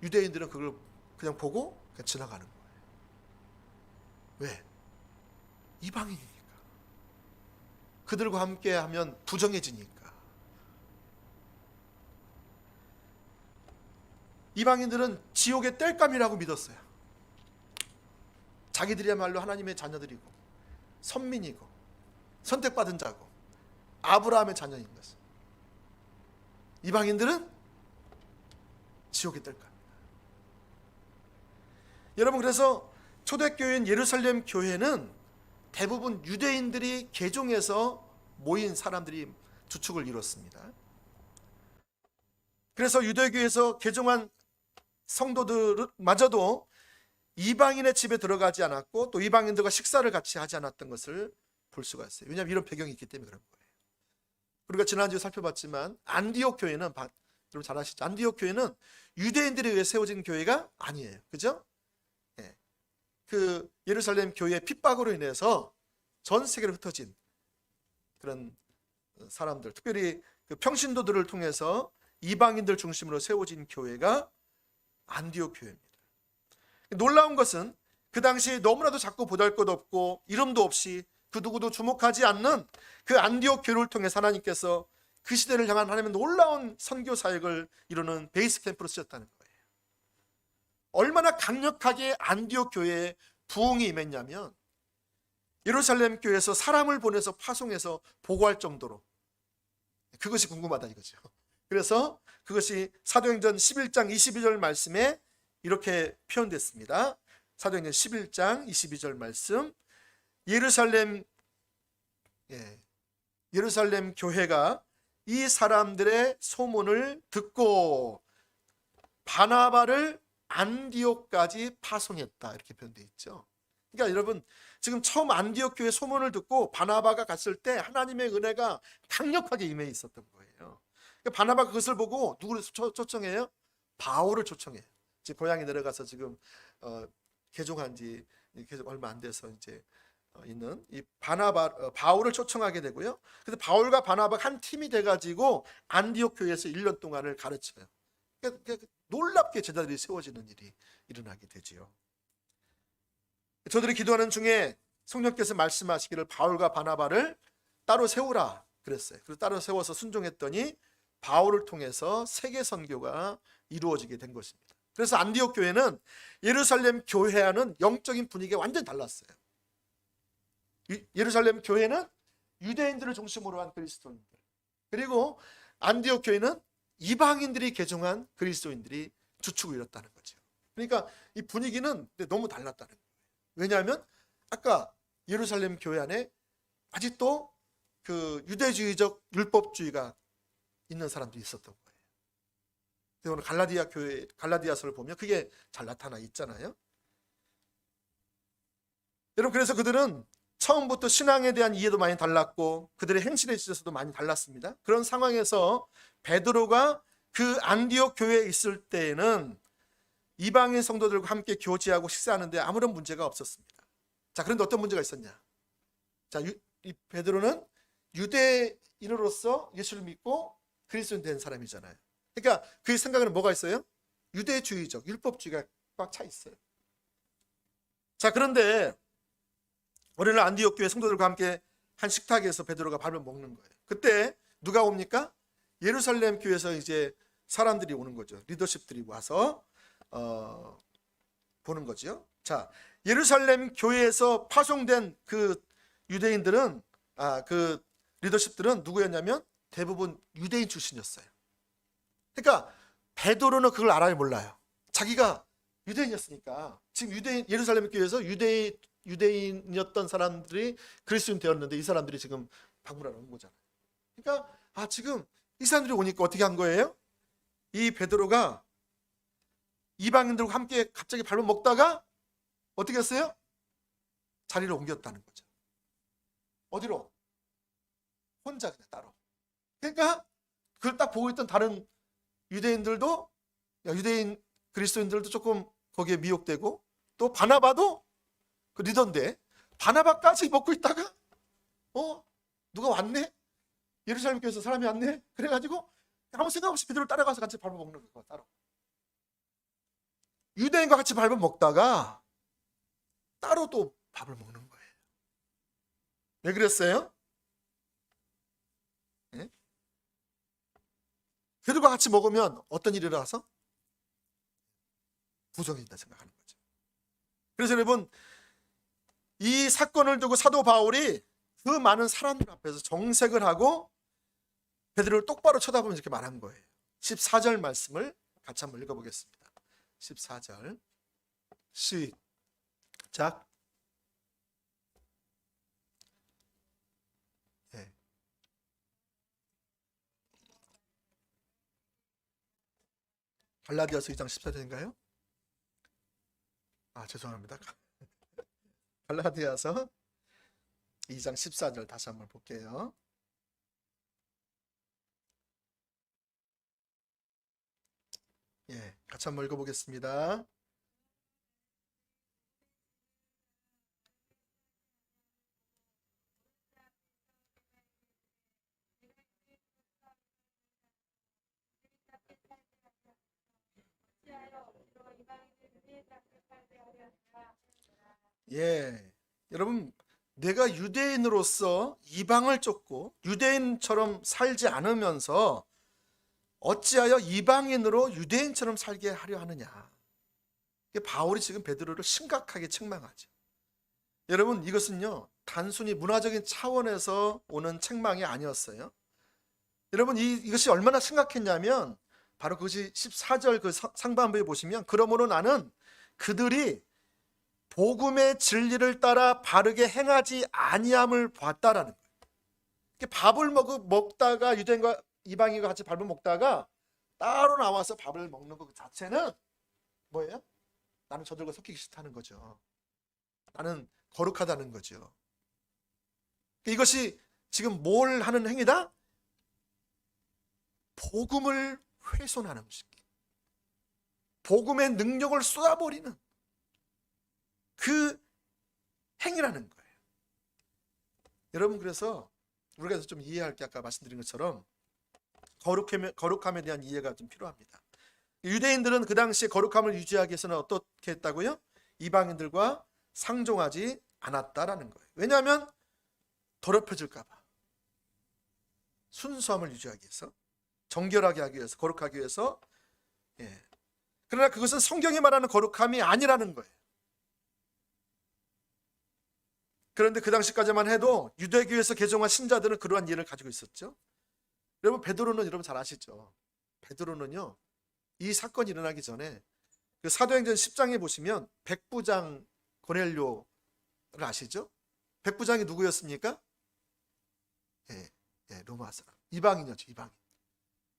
유대인들은 그걸 그냥 보고 그냥 지나가는 거예요. 왜? 이방인이니까. 그들과 함께하면 부정해지니까. 이방인들은 지옥의 땔감이라고 믿었어요. 자기들이야말로 하나님의 자녀들이고 선민이고 선택받은 자고 아브라함의 자녀인 것을. 이방인들은 지옥의 땔감. 여러분, 그래서 초대교회인 예루살렘 교회는 대부분 유대인들이 개종해서 모인 사람들이 주축을 이뤘습니다. 그래서 유대교회에서 개종한 성도들마저도 이방인의 집에 들어가지 않았고 또 이방인들과 식사를 같이 하지 않았던 것을 볼 수가 있어요. 왜냐하면 이런 배경이 있기 때문에 그런 거예요. 우리가 지난주에 살펴봤지만 안디옥 교회는, 여러분 잘 아시죠? 안디옥 교회는 유대인들에 의해 세워진 교회가 아니에요. 그죠? 네. 그 예루살렘 교회의 핍박으로 인해서 전 세계로 흩어진 그런 사람들, 특별히 그 평신도들을 통해서 이방인들 중심으로 세워진 교회가 안디옥 교회입니다. 놀라운 것은 그 당시 너무나도 작고 보잘것없고 이름도 없이 그 누구도 주목하지 않는 그 안디옥 교회를 통해 하나님께서 그 시대를 향한 하나님의 놀라운 선교 사역을 이루는 베이스 캠프로 쓰셨다는 거예요. 얼마나 강력하게 안디옥 교회에 부흥이 임했냐면 예루살렘 교회에서 사람을 보내서 파송해서 보고할 정도로, 그것이 궁금하다 이거죠. 그래서 그것이 사도행전 11장 22절 말씀에 이렇게 표현됐습니다. 사도행전 11장 22절 말씀. 예루살렘 교회가 이 사람들의 소문을 듣고 바나바를 안디옥까지 파송했다, 이렇게 표현되어 있죠. 그러니까 여러분, 지금 처음 안디옥 교회 소문을 듣고 바나바가 갔을 때 하나님의 은혜가 강력하게 임해 있었던 거예요. 그러니까 바나바가 그것을 보고 누구를 초청해요? 바울을 초청해요. 이제 고향에 내려가서 지금 개종한 지 얼마 안 돼서 이제 있는 이 바울을 초청하게 되고요. 그래서 바울과 바나바가 한 팀이 돼가지고 안디옥 교회에서 1년 동안을 가르쳐요. 그러니까 놀랍게 제자들이 세워지는 일이 일어나게 되지요. 저들이 기도하는 중에 성령께서 말씀하시기를 바울과 바나바를 따로 세우라 그랬어요. 그래서 따로 세워서 순종했더니 바울을 통해서 세계 선교가 이루어지게 된 것입니다. 그래서 안디옥 교회는 예루살렘 교회와는 영적인 분위기가 완전히 달랐어요. 예루살렘 교회는 유대인들을 중심으로 한 그리스도인들, 그리고 안디옥 교회는 이방인들이 개종한 그리스도인들이 주축을 이뤘다는 거죠. 그러니까 이 분위기는 너무 달랐다는 거예요. 왜냐하면 아까 예루살렘 교회 안에 아직도 그 유대주의적 율법주의가 있는 사람들이 있었던 거예요. 근데 오늘 갈라디아 교회, 갈라디아서를 보면 그게 잘 나타나 있잖아요. 여러분, 그래서 그들은 처음부터 신앙에 대한 이해도 많이 달랐고 그들의 행실에 있어서도 많이 달랐습니다. 그런 상황에서 베드로가 그 안디옥 교회에 있을 때에는 이방인 성도들과 함께 교제하고 식사하는데 아무런 문제가 없었습니다. 자, 그런데 어떤 문제가 있었냐? 자, 이 베드로는 유대인으로서 예수를 믿고 그리스도인 된 사람이잖아요. 그러니까 그의 생각에는 뭐가 있어요? 유대주의적, 율법주의가 꽉 차 있어요. 자, 그런데 오늘날 안디옥 교회 성도들과 함께 한 식탁에서 베드로가 밥을 먹는 거예요. 그때 누가 옵니까? 예루살렘 교회에서 이제 사람들이 오는 거죠. 리더십들이 와서 보는 거죠. 자, 예루살렘 교회에서 파송된 그 유대인들은 그 리더십들은 누구였냐면 대부분 유대인 출신이었어요. 그러니까 베드로는 그걸 알아요, 몰라요? 자기가 유대인이었으니까. 지금 예루살렘 교회에서 유대인이었던 사람들이 그리스도인 되었는데 이 사람들이 지금 방문하러 온 거잖아요. 그러니까 지금 이 사람들이 오니까 어떻게 한 거예요? 이 베드로가 이방인들과 함께 갑자기 밥을 먹다가 어떻게 했어요? 자리를 옮겼다는 거죠. 어디로? 혼자 그냥 따로. 그러니까 그걸 딱 보고 있던 다른 유대인들도, 유대인 그리스도인들도 조금 거기에 미혹되고, 또 바나바도 그 리더인데 바나바까지 먹고 있다가 누가 왔네? 예루살렘 교회에서 사람이 왔네? 그래가지고 아무 생각 없이 베드로를 따라가서 같이 밥을 먹는 거예요. 따로 유대인과 같이 밥을 먹다가 따로 또 밥을 먹는 거예요. 왜 그랬어요? 네? 베드로가 같이 먹으면 어떤 일이 일어나서? 부정이 있다 생각하는 거죠. 그래서 여러분, 이 사건을 두고 사도 바울이 그 많은 사람들 앞에서 정색을 하고 베드로를 똑바로 쳐다보면서 이렇게 말한 거예요. 14절 말씀을 같이 한번 읽어보겠습니다. 14절 시작. 네. 갈라디아서 2장 14절인가요? 죄송합니다. 갈라디아서 2장 14절 다시 한번 볼게요. 같이 한번 읽어보겠습니다. 여러분, 내가 유대인으로서 이방을 쫓고 유대인처럼 살지 않으면서 어찌하여 이방인으로 유대인처럼 살게 하려 하느냐. 바울이 지금 베드로를 심각하게 책망하죠. 여러분, 이것은요 단순히 문화적인 차원에서 오는 책망이 아니었어요. 여러분, 이것이 얼마나 심각했냐면 바로 그것이 14절 그 상반부에 보시면, 그러므로 나는 그들이 복음의 진리를 따라 바르게 행하지 아니함을 봤다라는 거예요. 밥을 먹다가 유대인과 이방인과 같이 밥을 먹다가 따로 나와서 밥을 먹는 것 자체는 뭐예요? 나는 저들과 섞이기 싫다는 거죠. 나는 거룩하다는 거죠. 이것이 지금 뭘 하는 행위다? 복음을 훼손하는 것입니다. 복음의 능력을 쏟아버리는 그 행위라는 거예요. 여러분, 그래서 우리가 좀 이해할 게 아까 말씀드린 것처럼 거룩함에 대한 이해가 좀 필요합니다. 유대인들은 그 당시에 거룩함을 유지하기 위해서는 어떻게 했다고요? 이방인들과 상종하지 않았다라는 거예요. 왜냐하면 더럽혀질까 봐. 순수함을 유지하기 위해서, 정결하게 하기 위해서, 거룩하기 위해서. 그러나 그것은 성경이 말하는 거룩함이 아니라는 거예요. 그런데 그 당시까지만 해도 유대교에서 개종한 신자들은 그러한 이해를 가지고 있었죠. 여러분, 베드로는 여러분 잘 아시죠? 베드로는요, 이 사건이 일어나기 전에 그 사도행전 10장에 보시면 백부장 고넬료를 아시죠? 백부장이 누구였습니까? 로마 사람, 이방인이었죠. 이방인.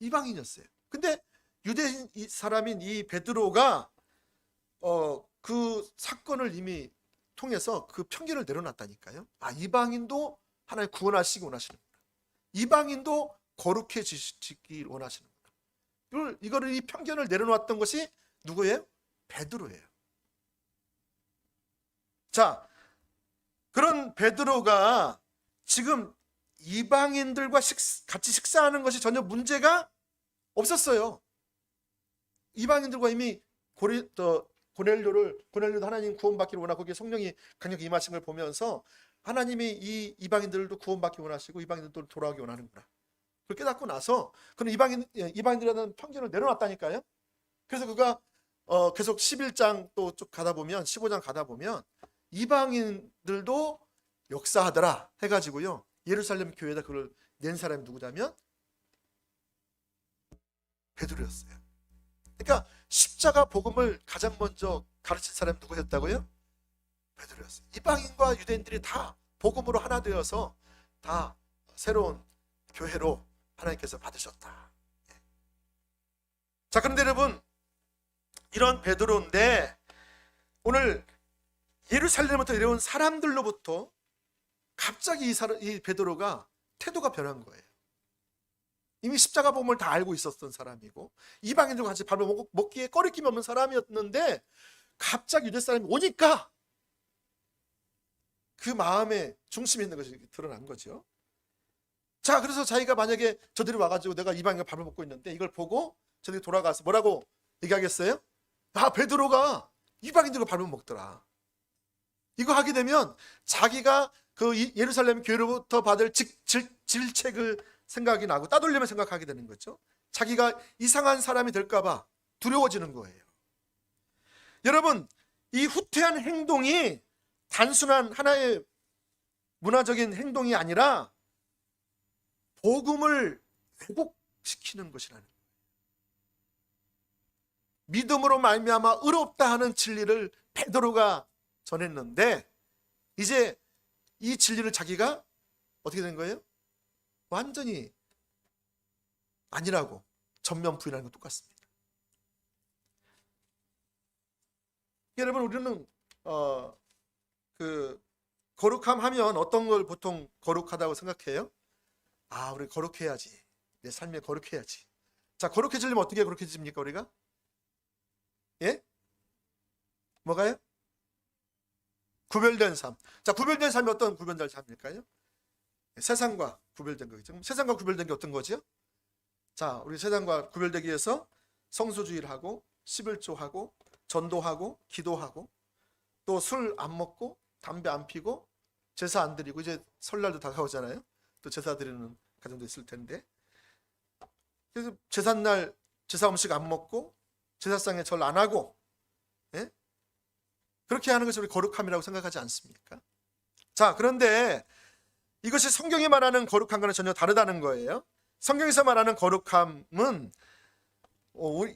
이방인이었어요. 근데 유대인 사람인 이 베드로가 그 사건을 이미 통해서 그 편견을 내려놨다니까요. 아, 이방인도 하나님 구원하시기 원하시는구나. 이방인도 거룩해지길 원하시는구나. 이거를 이 편견을 내려놨던 것이 누구예요? 베드로예요. 자, 그런 베드로가 지금 이방인들과 같이 식사하는 것이 전혀 문제가 없었어요. 이방인들과 이미 고넬료도 하나님 구원받기를 원하고 거기에 성령이 강력히 임하신 걸 보면서 하나님이 이 이방인들도 구원받기 원하시고 이방인들도 돌아오기 원하는구나. 그걸 깨닫고 나서 그는 이방인들이라는 편견을 내려놨다니까요. 그래서 그가 계속 11장 또 쭉 가다 보면 15장 가다 보면 이방인들도 역사하더라 해가지고요. 예루살렘 교회에다 그걸 낸 사람이 누구냐면 베드로였어요. 그러니까 십자가 복음을 가장 먼저 가르친 사람이 누구였다고요? 베드로였어요. 이방인과 유대인들이 다 복음으로 하나 되어서 다 새로운 교회로 하나님께서 받으셨다. 자, 그런데 여러분, 이런 베드로인데 오늘 예루살렘부터 내려온 사람들로부터 갑자기 이 베드로가 태도가 변한 거예요. 이미 십자가 복음을 다 알고 있었던 사람이고 이방인들과 같이 밥을 먹기에 꺼리낌이 없는 사람이었는데 갑자기 유대 사람이 오니까 그 마음의 중심에 있는 것이 드러난 거죠. 자, 그래서 자기가 만약에 저들이 와가지고 내가 이방인과 밥을 먹고 있는데 이걸 보고 저들이 돌아가서 뭐라고 얘기하겠어요? 아, 베드로가 이방인들과 밥을 먹더라. 이거 하게 되면 자기가 그 예루살렘 교회로부터 받을 질책을 생각이 나고 따돌림을 생각하게 되는 거죠. 자기가 이상한 사람이 될까봐 두려워지는 거예요. 여러분, 이 후퇴한 행동이 단순한 하나의 문화적인 행동이 아니라 복음을 왜곡시키는 것이라는 거예요. 믿음으로 말미암아 의롭다 하는 진리를 베드로가 전했는데 이제 이 진리를 자기가 어떻게 된 거예요? 완전히 아니라고 전면 부인하는 것 똑같습니다. 여러분, 우리는 그 거룩함 하면 어떤 걸 보통 거룩하다고 생각해요? 아, 우리 거룩해야지. 내 삶에 거룩해야지. 자, 거룩해지려면 어떻게 거룩해집니까, 우리가? 예? 뭐가요? 구별된 삶. 자, 구별된 삶이 어떤 구별된 삶일까요? 세상과 구별된 거겠죠. 세상과 구별된 게 어떤 거죠? 자, 우리 세상과 구별되기 위해서 성수주의를 하고 11조하고 전도하고 기도하고 또 술 안 먹고 담배 안 피고 제사 안 드리고 이제 설날도 다가오잖아요. 또 제사 드리는 가정도 있을 텐데 그래서 제삿날 제사 음식 안 먹고 제사상에 절 안 하고 예? 그렇게 하는 것이 우리 거룩함이라고 생각하지 않습니까? 자, 그런데 이것이 성경이 말하는 거룩함과는 전혀 다르다는 거예요. 성경에서 말하는 거룩함은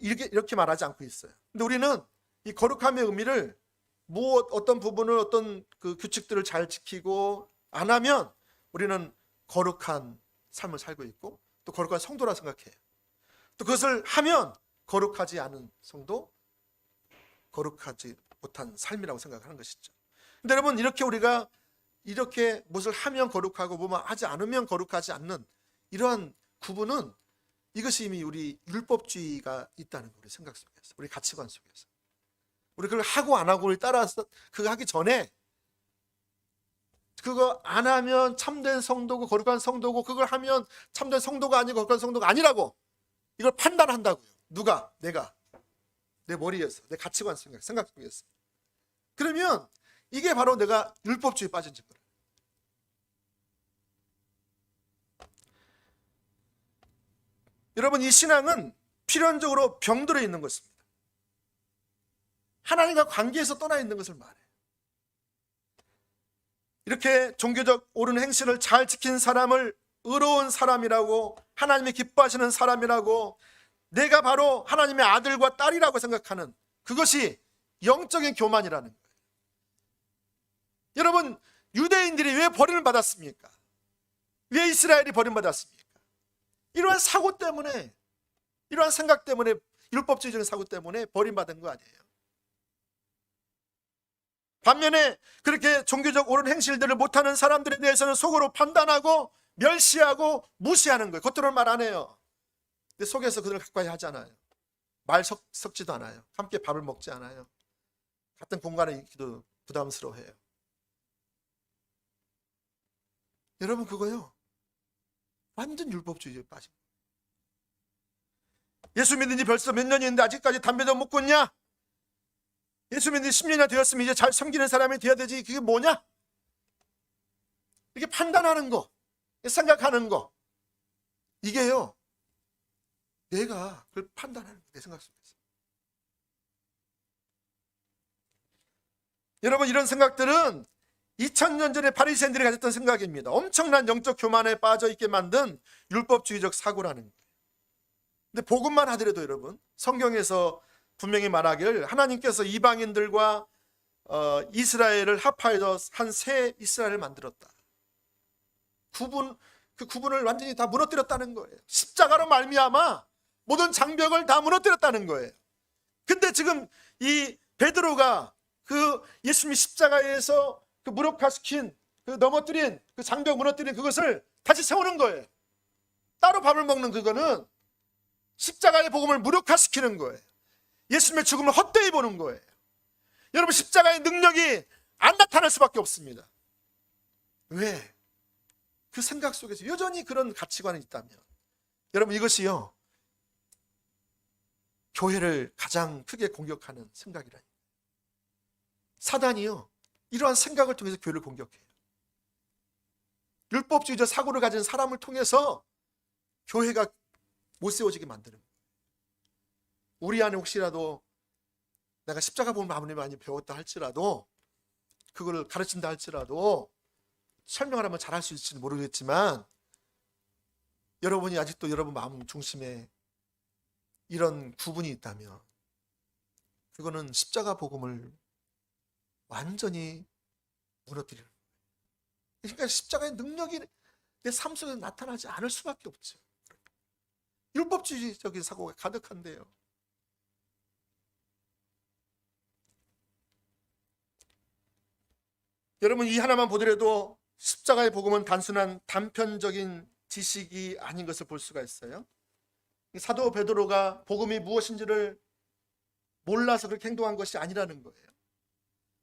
이렇게 말하지 않고 있어요. 근데 우리는 이 거룩함의 의미를 어떤 부분을 어떤 그 규칙들을 잘 지키고 안 하면 우리는 거룩한 삶을 살고 있고 또 거룩한 성도라 생각해요. 또 그것을 하면 거룩하지 않은 성도, 거룩하지 못한 삶이라고 생각하는 것이죠. 근데 여러분, 우리가 이렇게 무엇을 하면 거룩하고 뭐만 하지 않으면 거룩하지 않는 이러한 구분은 이것이 이미 우리 율법주의가 있다는 우리 생각 속에서, 우리 가치관 속에서 우리 그걸 하고 안 하고를 따라서 그거 하기 전에 그거 안 하면 참된 성도고 거룩한 성도고 그걸 하면 참된 성도가 아니고 거룩한 성도가 아니라고 이걸 판단한다고요. 누가? 내가. 내 머리에서, 내 가치관 생각 속에서. 그러면 이게 바로 내가 율법주의에 빠진 증거예요. 여러분, 이 신앙은 필연적으로 병들어 있는 것입니다. 하나님과 관계에서 떠나 있는 것을 말해요. 이렇게 종교적 옳은 행실을 잘 지킨 사람을 의로운 사람이라고, 하나님이 기뻐하시는 사람이라고, 내가 바로 하나님의 아들과 딸이라고 생각하는 그것이 영적인 교만이라는 거예요. 여러분, 유대인들이 왜 버림을 받았습니까? 왜 이스라엘이 버림받았습니까? 이러한 사고 때문에 이러한 생각 때문에, 율법주의적인 사고 때문에 버림받은 거 아니에요. 반면에 그렇게 종교적 옳은 행실들을 못하는 사람들에 대해서는 속으로 판단하고 멸시하고 무시하는 거예요. 겉으로는 말 안 해요. 근데 속에서 그들을 가까이 하잖아요. 말 섞지도 않아요. 함께 밥을 먹지 않아요. 같은 공간에 있기도 부담스러워해요. 여러분, 그거요, 완전 율법주의에 빠진 거예요. 예수 믿은 지 벌써 몇 년인데 아직까지 담배도 못 끊냐? 예수 믿은 지 10년이나 되었으면 이제 잘 섬기는 사람이 돼야 되지, 그게 뭐냐? 이렇게 판단하는 거, 생각하는 거, 이게요, 내가 그걸 판단하는 거, 내 생각 속에서. 여러분, 이런 생각들은 2000년 전에 바리새인들이 가졌던 생각입니다. 엄청난 영적 교만에 빠져 있게 만든 율법주의적 사고라는 거예요. 근데 복음만 하더라도 여러분, 성경에서 분명히 말하길 하나님께서 이방인들과 이스라엘을 합하여서 한 새 이스라엘을 만들었다. 그 구분을 완전히 다 무너뜨렸다는 거예요. 십자가로 말미암아 모든 장벽을 다 무너뜨렸다는 거예요. 근데 지금 이 베드로가 그 예수님이 십자가에서 그 무력화시킨, 그 넘어뜨린, 그 장벽 무너뜨린 그것을 다시 세우는 거예요. 따로 밥을 먹는 그거는 십자가의 복음을 무력화시키는 거예요. 예수님의 죽음을 헛되이 보는 거예요. 여러분, 십자가의 능력이 안 나타날 수밖에 없습니다. 왜? 그 생각 속에서 여전히 그런 가치관이 있다면, 여러분, 이것이요, 교회를 가장 크게 공격하는 생각이라니. 사단이요, 이러한 생각을 통해서 교회를 공격해요. 율법주의적 사고를 가진 사람을 통해서 교회가 못 세워지게 만드는 거예요. 우리 안에 혹시라도 내가 십자가 복음을 아무리 많이 배웠다 할지라도, 그걸 가르친다 할지라도, 설명을 하면 잘할 수 있을지 모르겠지만, 여러분이 아직도 여러분 마음 중심에 이런 구분이 있다면, 그거는 십자가 복음을 완전히 무너뜨리는 거예요. 그러니까 십자가의 능력이 내 삶 속에 나타나지 않을 수밖에 없죠. 율법주의적인 사고가 가득한데요. 여러분, 이 하나만 보더라도 십자가의 복음은 단순한 단편적인 지식이 아닌 것을 볼 수가 있어요. 사도 베드로가 복음이 무엇인지를 몰라서 그렇게 행동한 것이 아니라는 거예요.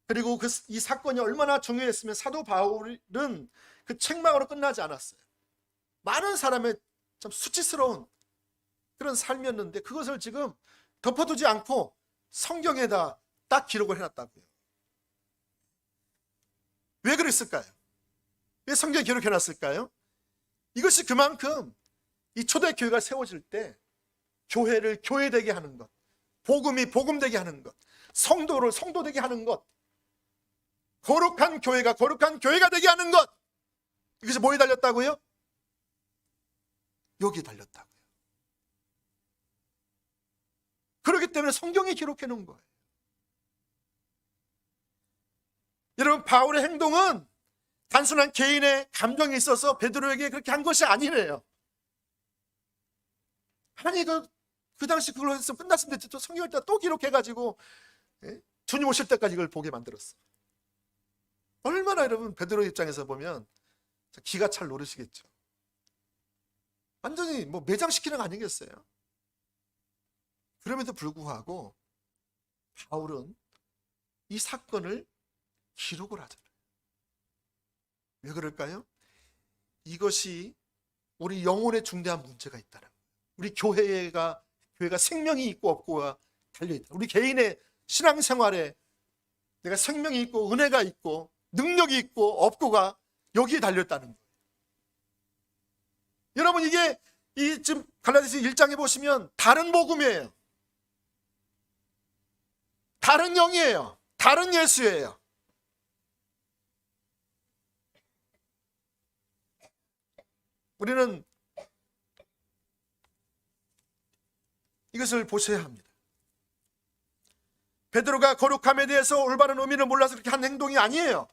그리고 이 사건이 얼마나 중요했으면 사도 바울은 그 책망으로 끝나지 않았어요. 많은 사람의 참 수치스러운 그런 삶이었는데, 그것을 지금 덮어두지 않고 성경에다 딱 기록을 해놨다고요. 왜 그랬을까요? 왜 성경에 기록해놨을까요? 이것이 그만큼 이 초대교회가 세워질 때 교회를 교회되게 하는 것, 복음이 복음되게 하는 것, 성도를 성도되게 하는 것, 거룩한 교회가 거룩한 교회가 되게 하는 것, 이것이 뭐에 달렸다고요? 여기에 달렸다고요. 그렇기 때문에 성경에 기록해 놓은 거예요. 여러분, 바울의 행동은 단순한 개인의 감정이 있어서 베드로에게 그렇게 한 것이 아니래요. 아니, 그 당시 그걸로 했으면 끝났으면 됐죠. 성경을 또 기록해가지고 주님 오실 때까지 이걸 보게 만들었어. 얼마나 여러분, 베드로 입장에서 보면 기가 찰 노릇이겠죠. 완전히 뭐 매장시키는 거 아니겠어요? 그럼에도 불구하고 바울은 이 사건을 기록을 하잖아요. 왜 그럴까요? 이것이 우리 영혼에 중대한 문제가 있다는 거예요. 우리 교회가 생명이 있고 없고가 달려있다. 우리 개인의 신앙생활에 내가 생명이 있고 은혜가 있고 능력이 있고 없고가 여기에 달려있다는 거예요. 여러분, 이게 지금 갈라디아서 1장에 보시면 다른 복음이에요. 다른 영이에요. 다른 예수예요. 우리는 이것을 보셔야 합니다. 베드로가 거룩함에 대해서 올바른 의미를 몰라서 그렇게 한 행동이 아니에요.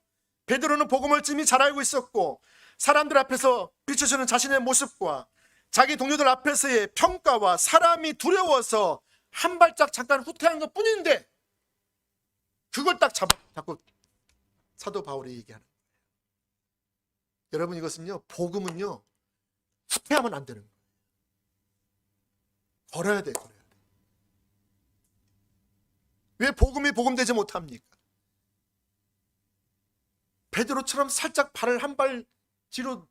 베드로는 복음을 이미 잘 알고 있었고, 사람들 앞에서 비춰주는 자신의 모습과 자기 동료들 앞에서의 평가와 사람이 두려워서 한 발짝 잠깐 후퇴한 것 뿐인데 그걸 딱 자꾸 사도 바울이 얘기하는 거예요. 여러분, 이것은요, 복음은요, 후퇴하면 안 되는 거예요. 걸어야 돼, 걸어야 돼. 왜 복음이 복음되지 못합니까? 베드로처럼 살짝 발을 한 발 뒤로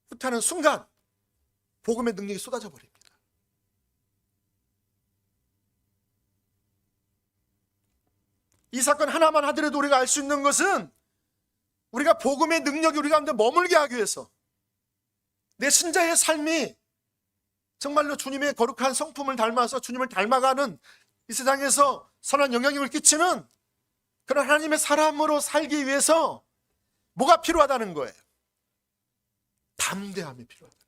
후퇴하는 순간 복음의 능력이 쏟아져 버립니다. 이 사건 하나만 하더라도 우리가 알 수 있는 것은 우리가 복음의 능력이 우리 가운데 머물게 하기 위해서 내 신자의 삶이 정말로 주님의 거룩한 성품을 닮아서 주님을 닮아가는 이 세상에서 선한 영향력을 끼치는 그런 하나님의 사람으로 살기 위해서 뭐가 필요하다는 거예요? 담대함이 필요하다.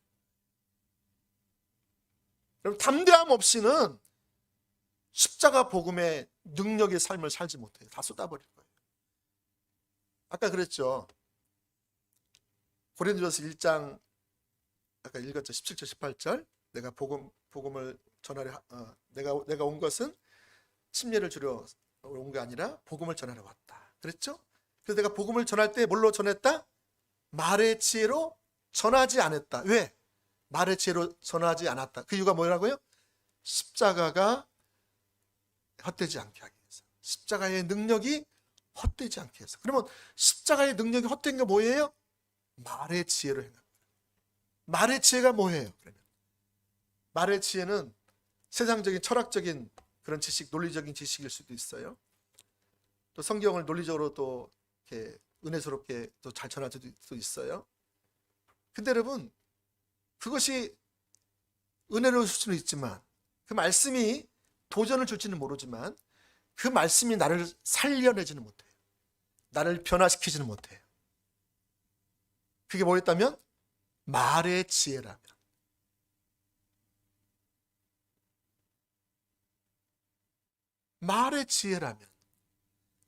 여러분, 담대함 없이는 십자가 복음의 능력의 삶을 살지 못해요. 다 쏟아버릴 거예요. 아까 그랬죠. 고린도전서 1장 아까 읽었죠. 17절 18절. 내가 복음을 전하려 내가 온 것은 침례를 주려 온 게 아니라 복음을 전하러 왔다. 그랬죠? 그래서 내가 복음을 전할 때 뭘로 전했다? 말의 지혜로 전하지 않았다. 왜? 말의 지혜로 전하지 않았다. 그 이유가 뭐라고요? 십자가가 헛되지 않게 하기 위해서. 십자가의 능력이 헛되지 않게 해서. 그러면 십자가의 능력이 헛된 게 뭐예요? 말의 지혜로 행합니다. 말의 지혜가 뭐예요? 그러면 말의 지혜는 세상적인 철학적인 그런 지식, 논리적인 지식일 수도 있어요. 또 성경을 논리적으로 또 이렇게 은혜스럽게 또 잘 전할 수도 있어요. 근데 여러분, 그것이 은혜로울 수는 있지만 그 말씀이 도전을 줄지는 모르지만 그 말씀이 나를 살려내지는 못해요. 나를 변화시키지는 못해요. 그게 뭐였다면? 말의 지혜라면. 말의 지혜라면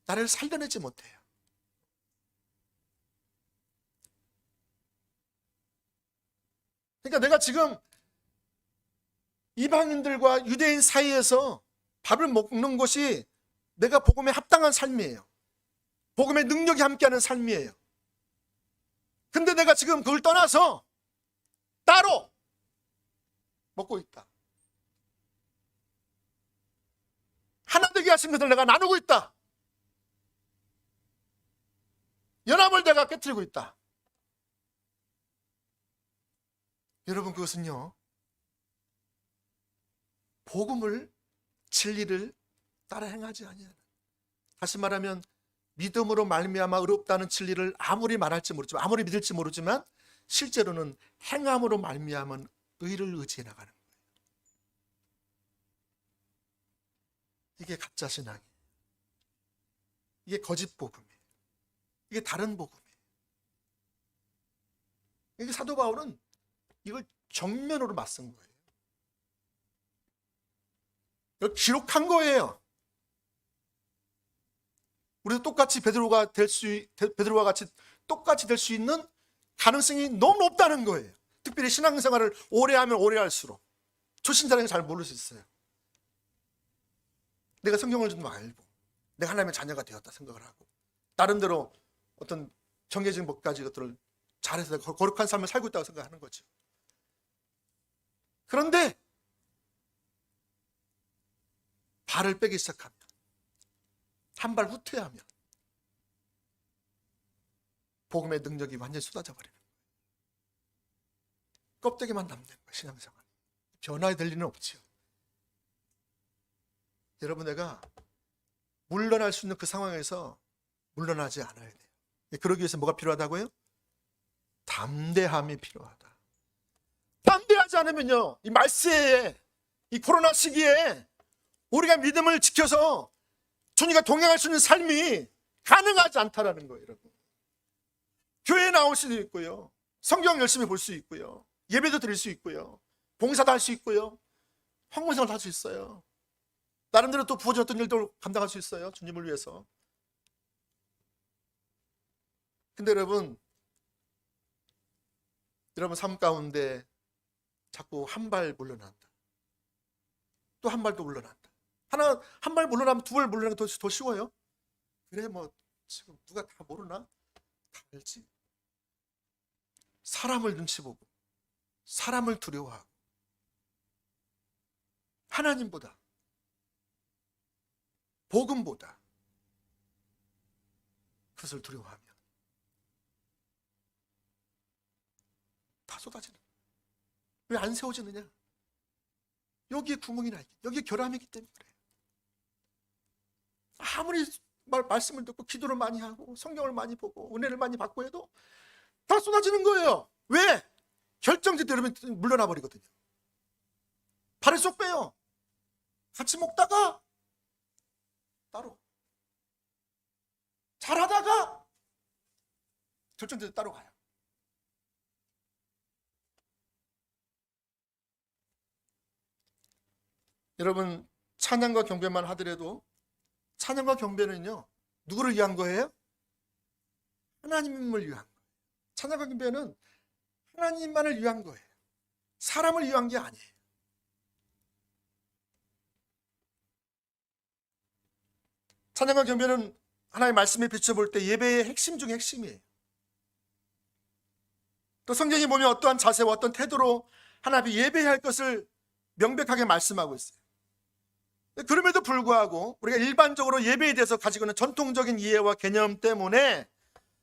나를 살려내지 못해요. 그러니까 내가 지금 이방인들과 유대인 사이에서 밥을 먹는 것이 내가 복음에 합당한 삶이에요. 복음의 능력이 함께하는 삶이에요. 근데 내가 지금 그걸 떠나서 따로 먹고 있다. 하나 되게 하신 것을 내가 나누고 있다. 연합을 내가 깨뜨리고 있다. 여러분, 그것은요, 복음을, 진리를 따라 행하지 아니하는, 다시 말하면 믿음으로 말미암아 의롭다는 진리를 아무리 말할지 모르지만, 아무리 믿을지 모르지만 실제로는 행함으로 말미암은 의를 의지해 나가는 거예요. 이게 가짜 신앙이에요. 이게 거짓 복음이에요. 이게 다른 복음이에요. 이게 사도 바울은 이걸 정면으로 맞선 거예요. 이걸 기록한 거예요. 우리도 똑같이 베드로와 같이 똑같이 될 수 있는 가능성이 너무 높다는 거예요. 특별히 신앙생활을 오래 하면 오래 할수록 초신자라는 걸 잘 모를 수 있어요. 내가 성경을 좀 알고 내가 하나님의 자녀가 되었다 생각을 하고 나름대로 어떤 정해진 몇 가지 것들을 잘해서 거룩한 삶을 살고 있다고 생각하는 거죠. 그런데 발을 빼기 시작하면, 한 발 후퇴하면 복음의 능력이 완전히 쏟아져 버리는 거예요. 껍데기만 남는 거예요. 신앙생활 변화될 리는 없죠. 여러분, 내가 물러날 수 있는 그 상황에서 물러나지 않아야 돼요. 그러기 위해서 뭐가 필요하다고요? 담대함이 필요하다. 담대하지 않으면요, 이 말세에, 이 코로나 시기에 우리가 믿음을 지켜서 주님과 동행할 수 있는 삶이 가능하지 않다라는 거예요. 여러분, 교회에 나올 수도 있고요, 성경 열심히 볼 수 있고요, 예배도 드릴 수 있고요, 봉사도 할 수 있고요, 황무생활도 할 수 있어요. 나름대로 또 부어졌던 일도 감당할 수 있어요, 주님을 위해서. 근데 여러분 삶 가운데 자꾸 한 발 물러난다. 또 한 발 더 물러난다. 한 발 물러나면 두 발 물러나는 게 더 쉬워요. 그래 뭐 지금 누가 다 모르나? 다 알지. 사람을 눈치 보고 사람을 두려워하고 하나님보다 복음보다 그것을 두려워하면 다 쏟아지는. 왜 안 세워지느냐? 여기에 구멍이 나 있기, 여기에 결함이 있기 때문에 그래요. 아무리 말씀을 듣고 기도를 많이 하고 성경을 많이 보고 은혜를 많이 받고 해도 다 쏟아지는 거예요. 왜? 결정짓 여러분 물러나 버리거든요. 발을 쏙 빼요. 같이 먹다가 따로, 잘하다가 결정짓 따로 가요. 여러분 찬양과 경배만 하더라도 찬양과 경배는요 누구를 위한 거예요? 하나님을 위한 거예요. 찬양과 경배는 하나님만을 위한 거예요. 사람을 위한 게 아니에요. 찬양과 경배는 하나님의 말씀에 비춰볼 때 예배의 핵심 중에 핵심이에요. 또 성경이 보면 어떠한 자세와 어떤 태도로 하나님 예배해야 할 것을 명백하게 말씀하고 있어요. 그럼에도 불구하고 우리가 일반적으로 예배에 대해서 가지고 있는 전통적인 이해와 개념 때문에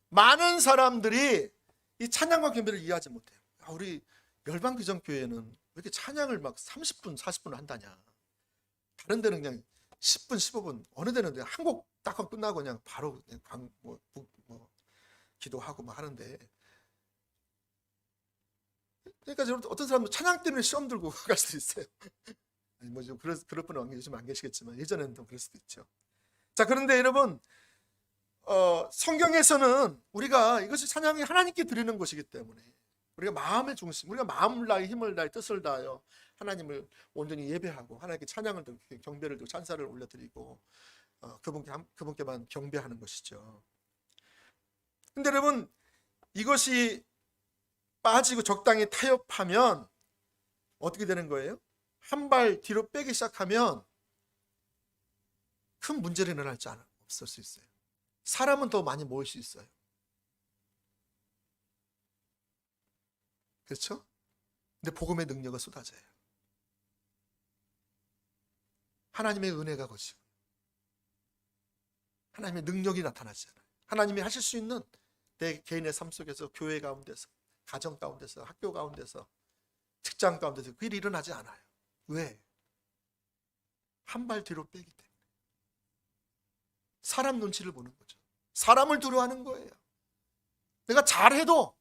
많은 사람들이 이 찬양과 경배를 이해하지 못해요. 우리 열방기정교회는 왜 이렇게 찬양을 막 30분, 40분 한다냐. 다른 데는 그냥 10분, 15분, 어느 데는 그냥 한 곡 딱 끝나고 그냥 바로 그냥 기도하고 막 하는데. 그러니까 어떤 사람은 찬양 때문에 시험 들고 갈 수도 있어요. 뭐 좀 그럴 분은 요즘 안 계시겠지만 예전에는 또 그럴 수도 있죠. 자, 그런데 여러분 성경에서는 우리가 이것이 찬양이 하나님께 드리는 것이기 때문에 우리가 마음의 중심, 우리가 마음을 다해 힘을 다해 뜻을 다하여 하나님을 온전히 예배하고 하나님께 찬양을 들고 경배를 들고 찬사를 올려드리고 그분께만 경배하는 것이죠. 근데 여러분 이것이 빠지고 적당히 타협하면 어떻게 되는 거예요? 한 발 뒤로 빼기 시작하면 큰 문제를 일어날지 없을 수 있어요. 사람은 더 많이 모일 수 있어요. 그렇죠? 근데 복음의 능력은 쏟아져요. 하나님의 은혜가 거치고 하나님의 능력이 나타나잖아요. 하나님이 하실 수 있는 내 개인의 삶 속에서 교회 가운데서 가정 가운데서 학교 가운데서 직장 가운데서 그 일이 일어나지 않아요. 왜? 한 발 뒤로 빼기 때문에. 사람 눈치를 보는 거죠. 사람을 두려워하는 거예요. 내가 잘해도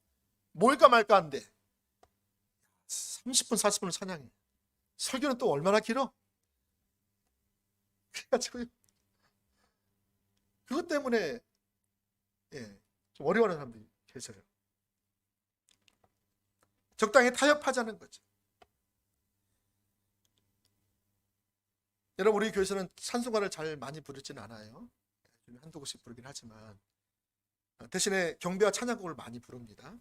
뭘까 말까 한데 30분 40분을 찬양해. 설교는 또 얼마나 길어? 그래가지고 그것 때문에 좀 어려워하는 사람들이 계세요. 적당히 타협하자는 거죠. 여러분 우리 교회에서는 찬송가를 잘 많이 부르진 않아요. 한두 곡씩 부르긴 하지만 대신에 경배와 찬양곡을 많이 부릅니다.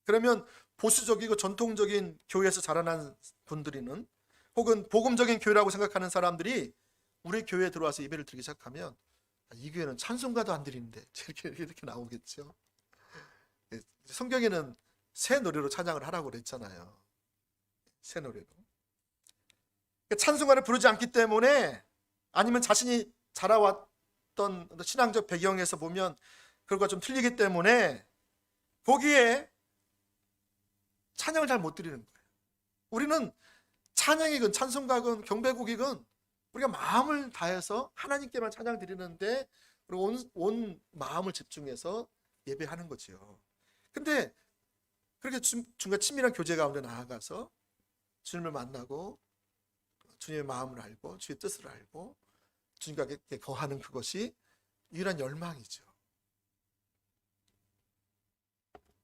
그러면 보수적이고 전통적인 교회에서 자라난 분들이는 혹은 복음적인 교회라고 생각하는 사람들이 우리 교회에 들어와서 예배를 드리기 시작하면 이 교회는 찬송가도 안 드리는데 이렇게 나오겠죠. 성경에는 새 노래로 찬양을 하라고 그랬잖아요. 새 노래로. 찬송가를 부르지 않기 때문에 아니면 자신이 자라왔던 신앙적 배경에서 보면 그것과 좀 틀리기 때문에 거기에 찬양을 잘 못 드리는 거예요. 우리는 찬양이건 찬송가건 경배곡이건 우리가 마음을 다해서 하나님께만 찬양 드리는데 온 마음을 집중해서 예배하는 거죠. 근데 그렇게 중간 친밀한 교제 가운데 나아가서 주님을 만나고 주님의 마음을 알고 주의 뜻을 알고 주님과 함께 거하는 그것이 유일한 열망이죠.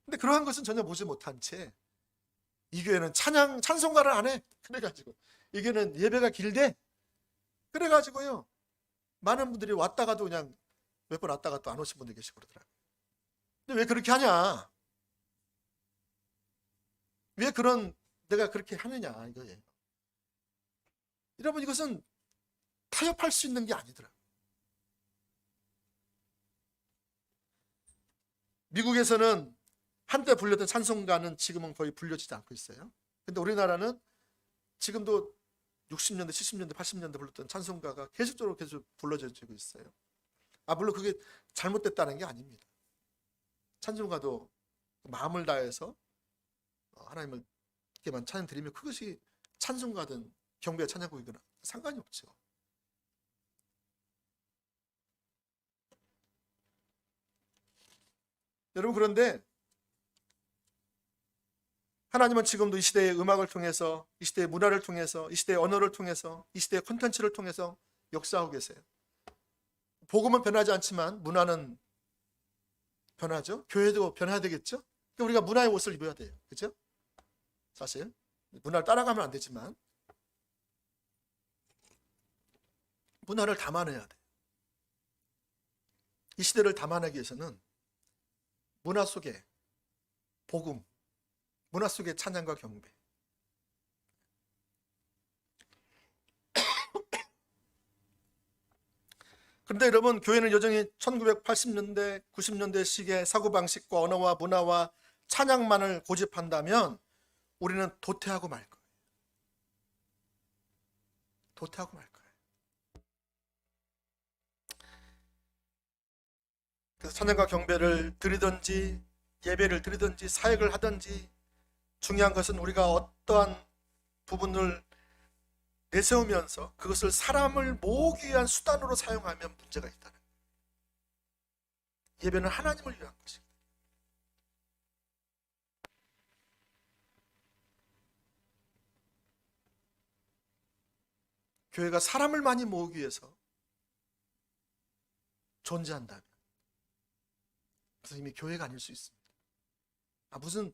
근데 그러한 것은 전혀 보지 못한 채 이 교회는 찬송가를 안 해. 그래가지고 이 교회는 예배가 길대. 그래가지고요 많은 분들이 왔다가도 그냥 몇 번 왔다가 또 안 오신 분들 계시고 그러더라고요. 근데 왜 그렇게 하냐? 왜 그런 내가 그렇게 하느냐 이거예요. 여러분, 이것은 타협할 수 있는 게 아니더라. 미국에서는 한때 불렸던 찬송가는 지금은 거의 불려지지 않고 있어요. 근데 우리나라는 지금도 60년대, 70년대, 80년대 불렀던 찬송가가 계속 불러지고 있어요. 물론 그게 잘못됐다는 게 아닙니다. 찬송가도 마음을 다해서 하나님을 께만 찬양 드리면 그것이 찬송가든 경배와 찬양곡이거나 상관이 없죠. 여러분, 그런데 하나님은 지금도 이 시대의 음악을 통해서, 이 시대의 문화를 통해서, 이 시대의 언어를 통해서, 이 시대의 콘텐츠를 통해서 역사하고 계세요. 복음은 변하지 않지만 문화는 변하죠. 교회도 변해야 되겠죠. 그러니까 우리가 문화의 옷을 입어야 돼요. 그렇죠? 사실 문화를 따라가면 안 되지만 문화를 담아내야 돼. 이 시대를 담아내기 위해서는 문화 속에 복음, 문화 속에 찬양과 경배. 그런데 여러분, 교회는 여전히 1980년대, 90년대 식의 사고방식과 언어와 문화와 찬양만을 고집한다면 우리는 도태하고 말 거예요. 도태하고 말 거예요. 그래서 찬양과 경배를 드리든지 예배를 드리든지 사역을 하든지 중요한 것은 우리가 어떠한 부분을 내세우면서 그것을 사람을 모으기 위한 수단으로 사용하면 문제가 있다는 거예요. 예배는 하나님을 위한 것입니다. 교회가 사람을 많이 모으기 위해서 존재한다면 그래서 이미 교회가 아닐 수 있습니다. 무슨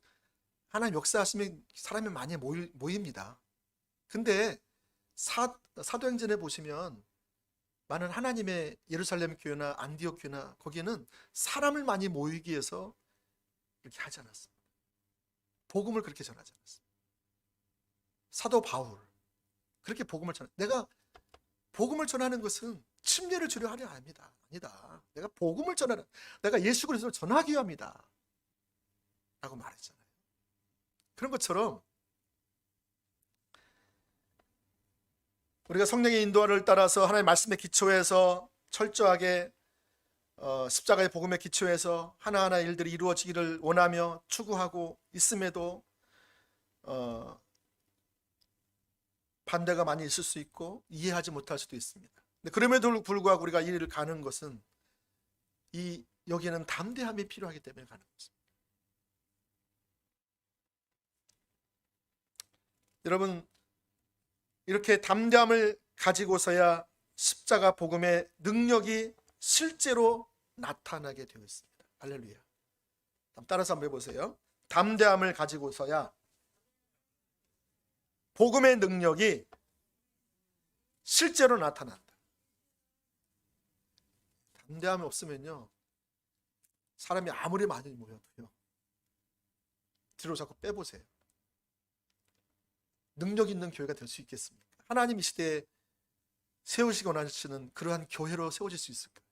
하나님 역사하시면 사람이 많이 모입니다. 근데 사도행전에 보시면 많은 하나님의 예루살렘 교회나 안디옥 교회나 거기는 사람을 많이 모이기 위해서 그렇게 하지 않았습니다. 복음을 그렇게 전하지 않았습니다. 사도 바울 그렇게 복음을 내가 복음을 전하는 것은 침례를 주려 하려 합니다. 아니다. 내가 복음을 전하는, 내가 예수 그리스도를 전하기 위함이다 라고 말했잖아요. 그런 것처럼 우리가 성령의 인도를 따라서 하나님의 말씀에 기초해서 철저하게 십자가의 복음에 기초해서 하나하나 일들이 이루어지기를 원하며 추구하고 있음에도 반대가 많이 있을 수 있고 이해하지 못할 수도 있습니다. 그럼에도 불구하고 우리가 이 일을 가는 것은 여기에는 담대함이 필요하기 때문에 가는 것입니다. 여러분, 이렇게 담대함을 가지고서야 십자가 복음의 능력이 실제로 나타나게 되어 있습니다. 할렐루야. 따라서 한번 해보세요. 담대함을 가지고서야 복음의 능력이 실제로 나타난다. 담대함이 없으면요, 사람이 아무리 많이 모여도요, 뒤로 자꾸 빼보세요. 능력 있는 교회가 될 수 있겠습니까? 하나님 이 시대에 세우시고 나시는 그러한 교회로 세워질 수 있을까요?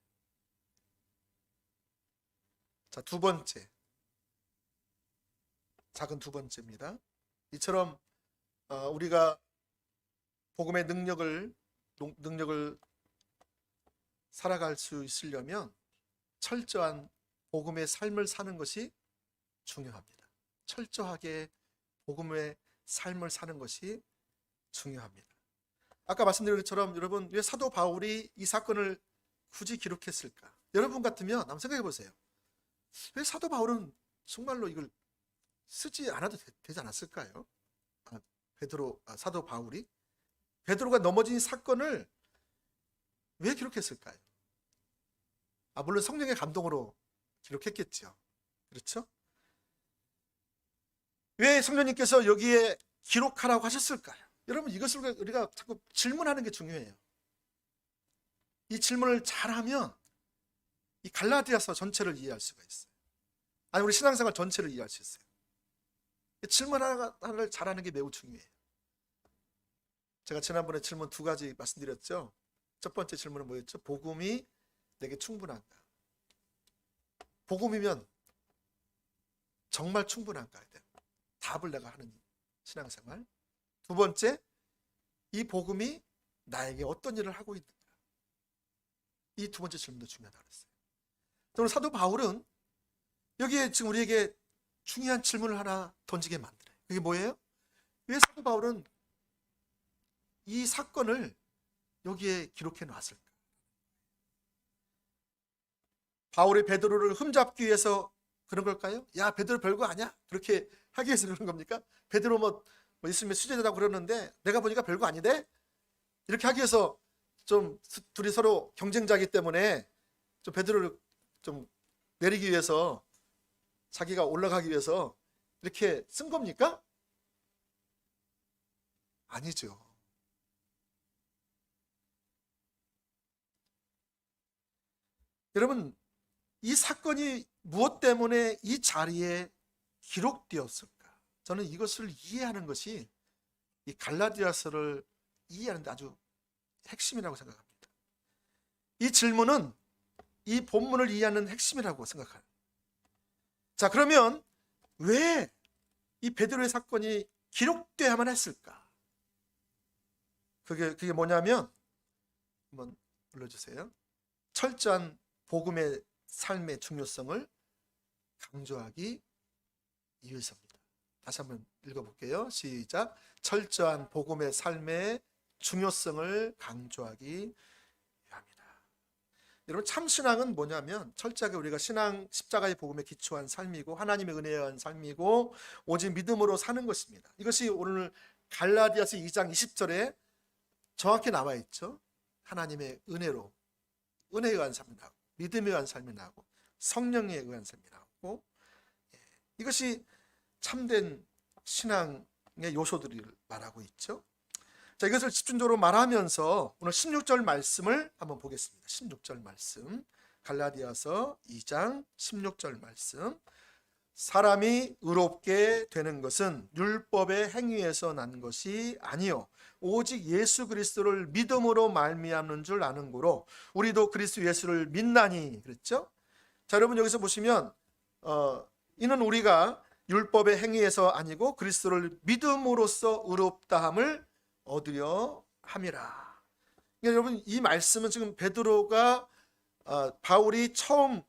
자, 두 번째, 작은 두 번째입니다. 이처럼 우리가 복음의 능력을 살아갈 수 있으려면 철저한 복음의 삶을 사는 것이 중요합니다. 철저하게 복음의 삶을 사는 것이 중요합니다. 아까 말씀드린 것처럼 여러분, 왜 사도 바울이 이 사건을 굳이 기록했을까? 여러분 같으면 한번 생각해 보세요. 왜 사도 바울은 정말로 이걸 쓰지 않아도 되지 않았을까요? 사도 바울이 베드로가 넘어진 사건을 왜 기록했을까요? 물론 성령의 감동으로 기록했겠죠. 그렇죠? 왜 성령님께서 여기에 기록하라고 하셨을까요? 여러분, 이것을 우리가 자꾸 질문하는 게 중요해요. 이 질문을 잘하면 이 갈라디아서 전체를 이해할 수가 있어요. 아니, 우리 신앙생활 전체를 이해할 수 있어요. 질문 하나를 잘하는 게 매우 중요해요. 제가 지난번에 질문 두 가지 말씀드렸죠. 첫 번째 질문은 뭐였죠? 복음이 내게 충분한가? 복음이면 정말 충분한가? 답을 내가 하는 신앙생활. 두 번째, 이 복음이 나에게 어떤 일을 하고 있는가? 이 두 번째 질문도 중요하다고 그랬어요. 오늘 사도 바울은 여기에 지금 우리에게 중요한 질문을 하나 던지게 만들어요. 그게 뭐예요? 왜 사도 바울은 이 사건을 여기에 기록해 놨을까? 바울이 베드로를 흠잡기 위해서 그런 걸까요? 야, 베드로 별거 아니야? 그렇게 하기 위해서 그런 겁니까? 베드로 뭐 있으면 수제자라고 그러는데 내가 보니까 별거 아닌데? 이렇게 하기 위해서 좀 둘이 서로 경쟁자이기 때문에 좀 베드로를 좀 내리기 위해서, 자기가 올라가기 위해서 이렇게 쓴 겁니까? 아니죠. 여러분, 이 사건이 무엇 때문에 이 자리에 기록되었을까? 저는 이것을 이해하는 것이 이 갈라디아서를 이해하는 데 아주 핵심이라고 생각합니다. 이 질문은 이 본문을 이해하는 핵심이라고 생각해요. 자, 그러면 왜 이 베드로의 사건이 기록되어야만 했을까? 그게 뭐냐면, 한번 불러주세요. 철저한 복음의 삶의 중요성을 강조하기 위해서입니다. 다시 한번 읽어볼게요. 시작. 철저한 복음의 삶의 중요성을 강조하기 위함이다. 여러분, 참신앙은 뭐냐면 철저하게 우리가 신앙 십자가의 복음에 기초한 삶이고 하나님의 은혜에 의한 삶이고 오직 믿음으로 사는 것입니다. 이것이 오늘 갈라디아서 2장 20절에 정확히 나와 있죠. 하나님의 은혜로, 은혜에 의한 삶이 나오고 믿음에 의한 삶이 나오고 성령에 의한 삶이 나오고, 이것이 참된 신앙의 요소들을 말하고 있죠. 자, 이것을 집중적으로 말하면서 오늘 16절 말씀을 한번 보겠습니다. 16절 말씀, 갈라디아서 2장 16절 말씀. 사람이 의롭게 되는 것은 율법의 행위에서 난 것이 아니요 오직 예수 그리스도를 믿음으로 말미암는 줄 아는 고로 우리도 그리스도 예수를 믿나니 그랬죠. 자, 여러분 여기서 보시면 이는 우리가 율법의 행위에서 아니고 그리스도를 믿음으로써 의롭다함을 얻으려 함이라. 그러니까 여러분, 이 말씀은 지금 베드로가 바울이 처음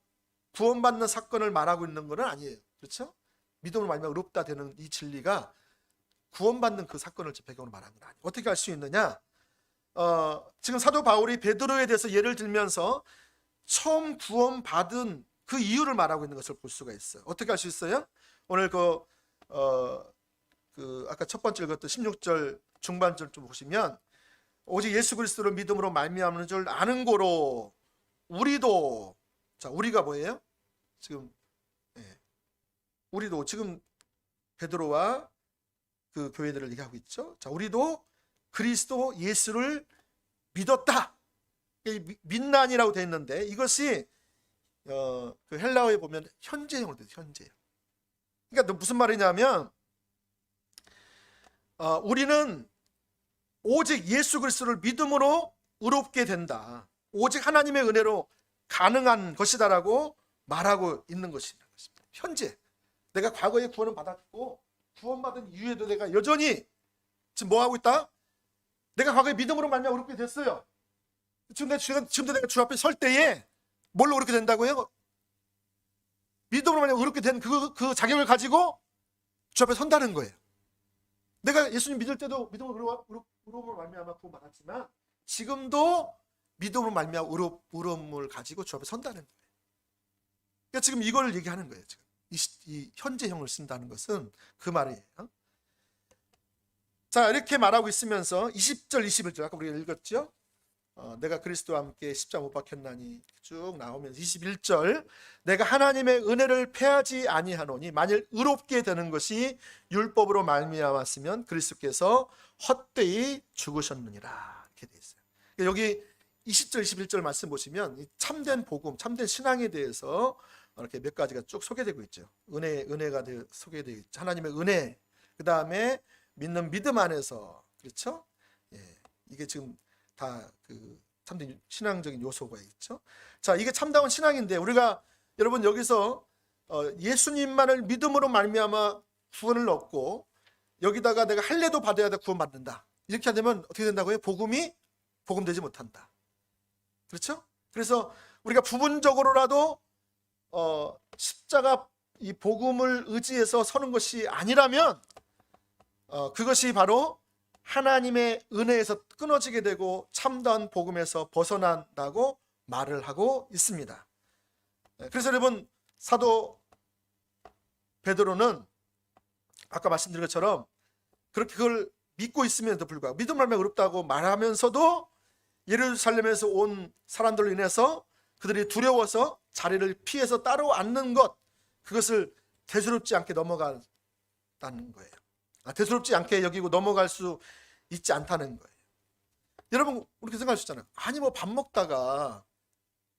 구원받는 사건을 말하고 있는 것은 아니에요. 그렇죠? 믿음으로 말미암아 의롭다 되는 이 진리가 구원받는 그 사건을 배경으로 말하는 건 아니에요. 어떻게 알 수 있느냐? 지금 사도 바울이 베드로에 대해서 예를 들면서 처음 구원받은 그 이유를 말하고 있는 것을 볼 수가 있어요. 어떻게 알 수 있어요? 오늘 아까 첫 번째 읽었던 16절 중반절 좀 보시면 오직 예수 그리스도를 믿음으로 말미암는 줄 아는 고로 우리도, 자, 우리가 뭐예요? 지금 우리도 지금 베드로와 그 교회들을 얘기하고 있죠. 자, 우리도 그리스도 예수를 믿었다. 믿나니라고 되어 있는데 이것이 그 헬라어에 보면 현재형으로 되어 있어요. 현재형. 그러니까 무슨 말이냐면 우리는 오직 예수 그리스도를 믿음으로 의롭게 된다. 오직 하나님의 은혜로 가능한 것이다라고 말하고 있는 것입니다. 현재 내가 과거에 구원을 받았고 구원받은 이후에도 내가 여전히 지금 뭐 하고 있다? 내가 과거에 믿음으로 말미암아 의롭게 됐어요. 지금도 내가 주 앞에 설 때에 뭘로 의롭게 된다고요? 믿음으로 말미암아 의롭게 된 그 자격을 가지고 주 앞에 선다는 거예요. 내가 예수님 믿을 때도 믿음으로 말미암아 구원받았지만 지금도 믿음으로 말미암아 의로움을 가지고 주 앞에 선다는 거예요. 그러니까 지금 이걸 얘기하는 거예요. 지금 이 현재형을 쓴다는 것은 그 말이에요. 자, 이렇게 말하고 있으면서 20절 21절 아까 우리가 읽었죠. 내가 그리스도와 함께 십자가 못 박혔나니 쭉 나오면서 21절 내가 하나님의 은혜를 패하지 아니하노니 만일 의롭게 되는 것이 율법으로 말미암았으면 그리스도께서 헛되이 죽으셨느니라. 이렇게 돼 있어요. 여기 20절 21절 말씀 보시면 참된 복음, 참된 신앙에 대해서 이렇게 몇 가지가 쭉 소개되고 있죠. 은혜가 소개되어 있죠. 하나님의 은혜, 그 다음에 믿는 믿음 안에서, 그렇죠? 예, 이게 지금 다 그 참된 신앙적인 요소가 있죠. 자, 이게 참다운 신앙인데 우리가 여러분 여기서 예수님만을 믿음으로 말미암아 구원을 얻고 여기다가 내가 할례도 받아야 돼 구원받는다, 이렇게 되면 어떻게 된다고요? 복음이 복음되지 못한다. 그렇죠? 그래서 우리가 부분적으로라도 십자가 이 복음을 의지해서 서는 것이 아니라면 그것이 바로 하나님의 은혜에서 끊어지게 되고 참다운 복음에서 벗어난다고 말을 하고 있습니다. 그래서 여러분, 사도 베드로는 아까 말씀드린 것처럼 그렇게 그걸 믿고 있음에도 불구하고, 믿음 말면 어렵다고 말하면서도 예루살렘에서 온 사람들로 인해서 그들이 두려워서 자리를 피해서 따로 앉는 것, 그것을 대수롭지 않게 넘어간다는 거예요. 대수롭지 않게 여기고 넘어갈 수 있지 않다는 거예요. 여러분, 그렇게 생각할 수 있잖아요. 아니 뭐 밥 먹다가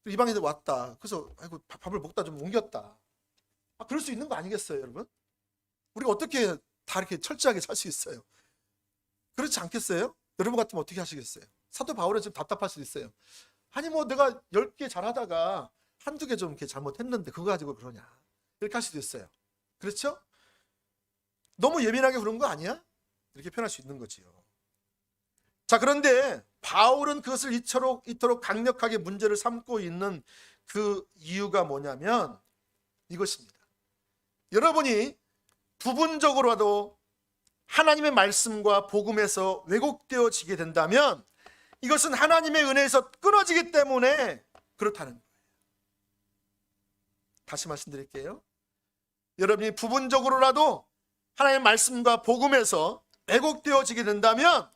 이방인들 왔다, 그래서 아이고 밥을 먹다 좀 옮겼다, 그럴 수 있는 거 아니겠어요? 여러분, 우리가 어떻게 다 이렇게 철저하게 살 수 있어요? 그렇지 않겠어요? 여러분 같으면 어떻게 하시겠어요? 사도 바울은 좀 답답할 수도 있어요. 아니 뭐 내가 10개 잘하다가 한두 개 좀 이렇게 잘못했는데 그거 가지고 그러냐, 이렇게 할 수도 있어요. 그렇죠? 너무 예민하게 그런 거 아니야? 이렇게 표현할 수 있는 거지요. 자, 그런데 바울은 그것을 이토록 강력하게 문제를 삼고 있는 그 이유가 뭐냐면 이것입니다. 여러분이 부분적으로라도 하나님의 말씀과 복음에서 왜곡되어지게 된다면 이것은 하나님의 은혜에서 끊어지기 때문에 그렇다는 거예요. 다시 말씀드릴게요. 여러분이 부분적으로라도 하나님의 말씀과 복음에서 왜곡되어지게 된다면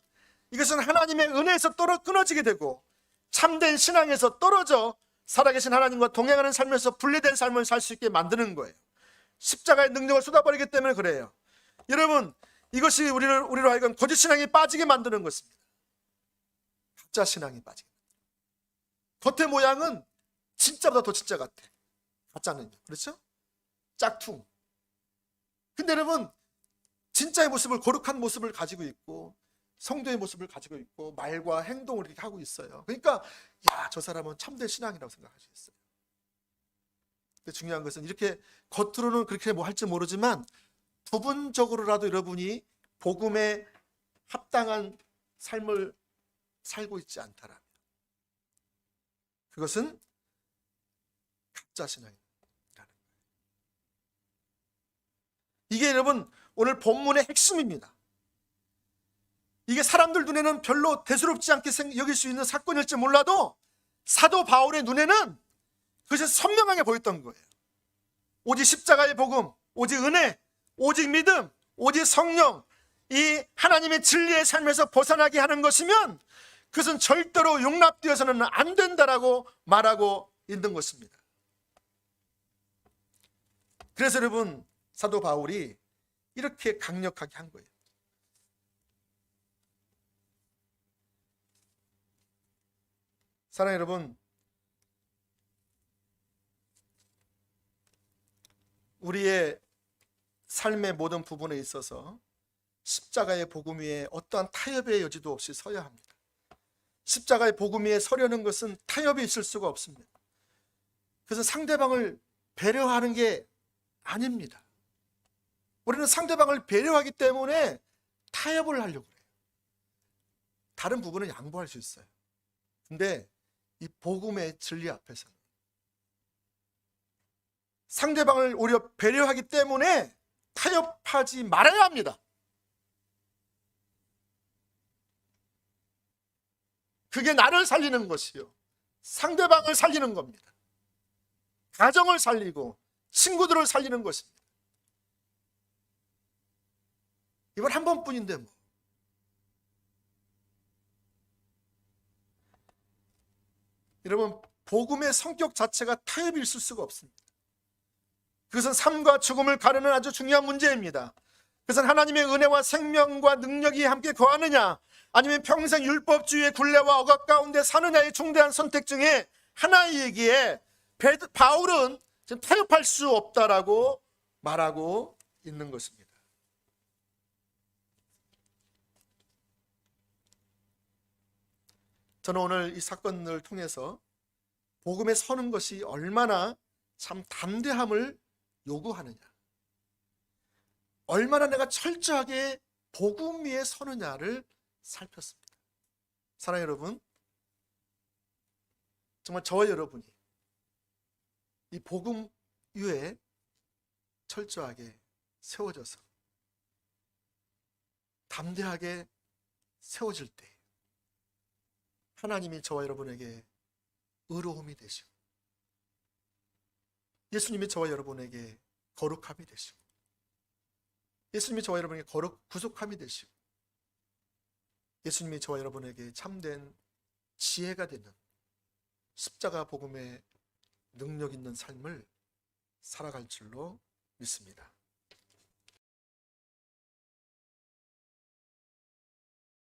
이것은 하나님의 은혜에서 끊어지게 되고 참된 신앙에서 떨어져 살아계신 하나님과 동행하는 삶에서 분리된 삶을 살 수 있게 만드는 거예요. 십자가의 능력을 쏟아버리기 때문에 그래요. 여러분, 이것이 우리로 하여금 거짓 신앙에 빠지게 만드는 것입니다. 가짜 신앙에 빠지게. 겉의 모양은 진짜보다 더 진짜 같아, 가짜는요. 그렇죠? 짝퉁. 근데 여러분, 진짜의 모습을, 거룩한 모습을 가지고 있고 성도의 모습을 가지고 있고 말과 행동을 이렇게 하고 있어요. 그러니까 저 사람은 참된 신앙이라고 생각하시겠어요. 근데 중요한 것은 이렇게 겉으로는 그렇게 뭐 할지 모르지만 부분적으로라도 여러분이 복음에 합당한 삶을 살고 있지 않다라면 그것은 가짜 신앙이라는 거예요. 이게 여러분 오늘 본문의 핵심입니다. 이게 사람들 눈에는 별로 대수롭지 않게 여길 수 있는 사건일지 몰라도 사도 바울의 눈에는 그것이 선명하게 보였던 거예요. 오직 십자가의 복음, 오직 은혜, 오직 믿음, 오직 성령, 이 하나님의 진리의 삶에서 벗어나게 하는 것이면 그것은 절대로 용납되어서는 안 된다라고 말하고 있는 것입니다. 그래서 여러분, 사도 바울이 이렇게 강력하게 한 거예요. 사랑하는 여러분, 우리의 삶의 모든 부분에 있어서 십자가의 복음 위에 어떠한 타협의 여지도 없이 서야 합니다. 십자가의 복음 위에 서려는 것은 타협이 있을 수가 없습니다. 그래서 상대방을 배려하는 게 아닙니다. 우리는 상대방을 배려하기 때문에 타협을 하려고 해요. 다른 부분은 양보할 수 있어요. 근데 이 복음의 진리 앞에서는 상대방을 오히려 배려하기 때문에 타협하지 말아야 합니다. 그게 나를 살리는 것이요, 상대방을 살리는 겁니다. 가정을 살리고 친구들을 살리는 것입니다. 이건 한 번뿐인데 뭐. 여러분, 복음의 성격 자체가 타협이 있을 수가 없습니다. 그것은 삶과 죽음을 가르는 아주 중요한 문제입니다. 그것은 하나님의 은혜와 생명과 능력이 함께 거하느냐, 아니면 평생 율법주의의 굴레와 억압 가운데 사느냐의 중대한 선택 중에 하나이기에 바울은 지금 타협할 수 없다라고 말하고 있는 것입니다. 저는 오늘 이 사건을 통해서 복음에 서는 것이 얼마나 참 담대함을 요구하느냐, 얼마나 내가 철저하게 복음 위에 서느냐를 살폈습니다. 사랑하는 여러분, 정말 저와 여러분이 이 복음 위에 철저하게 세워져서 담대하게 세워질 때 하나님이 저와 여러분에게 의로움이 되시고 예수님이 저와 여러분에게 거룩함이 되시고 예수님이 저와 여러분에게 구속함이 되시고 예수님이 저와 여러분에게 참된 지혜가 되는 십자가 복음의 능력 있는 삶을 살아갈 줄로 믿습니다.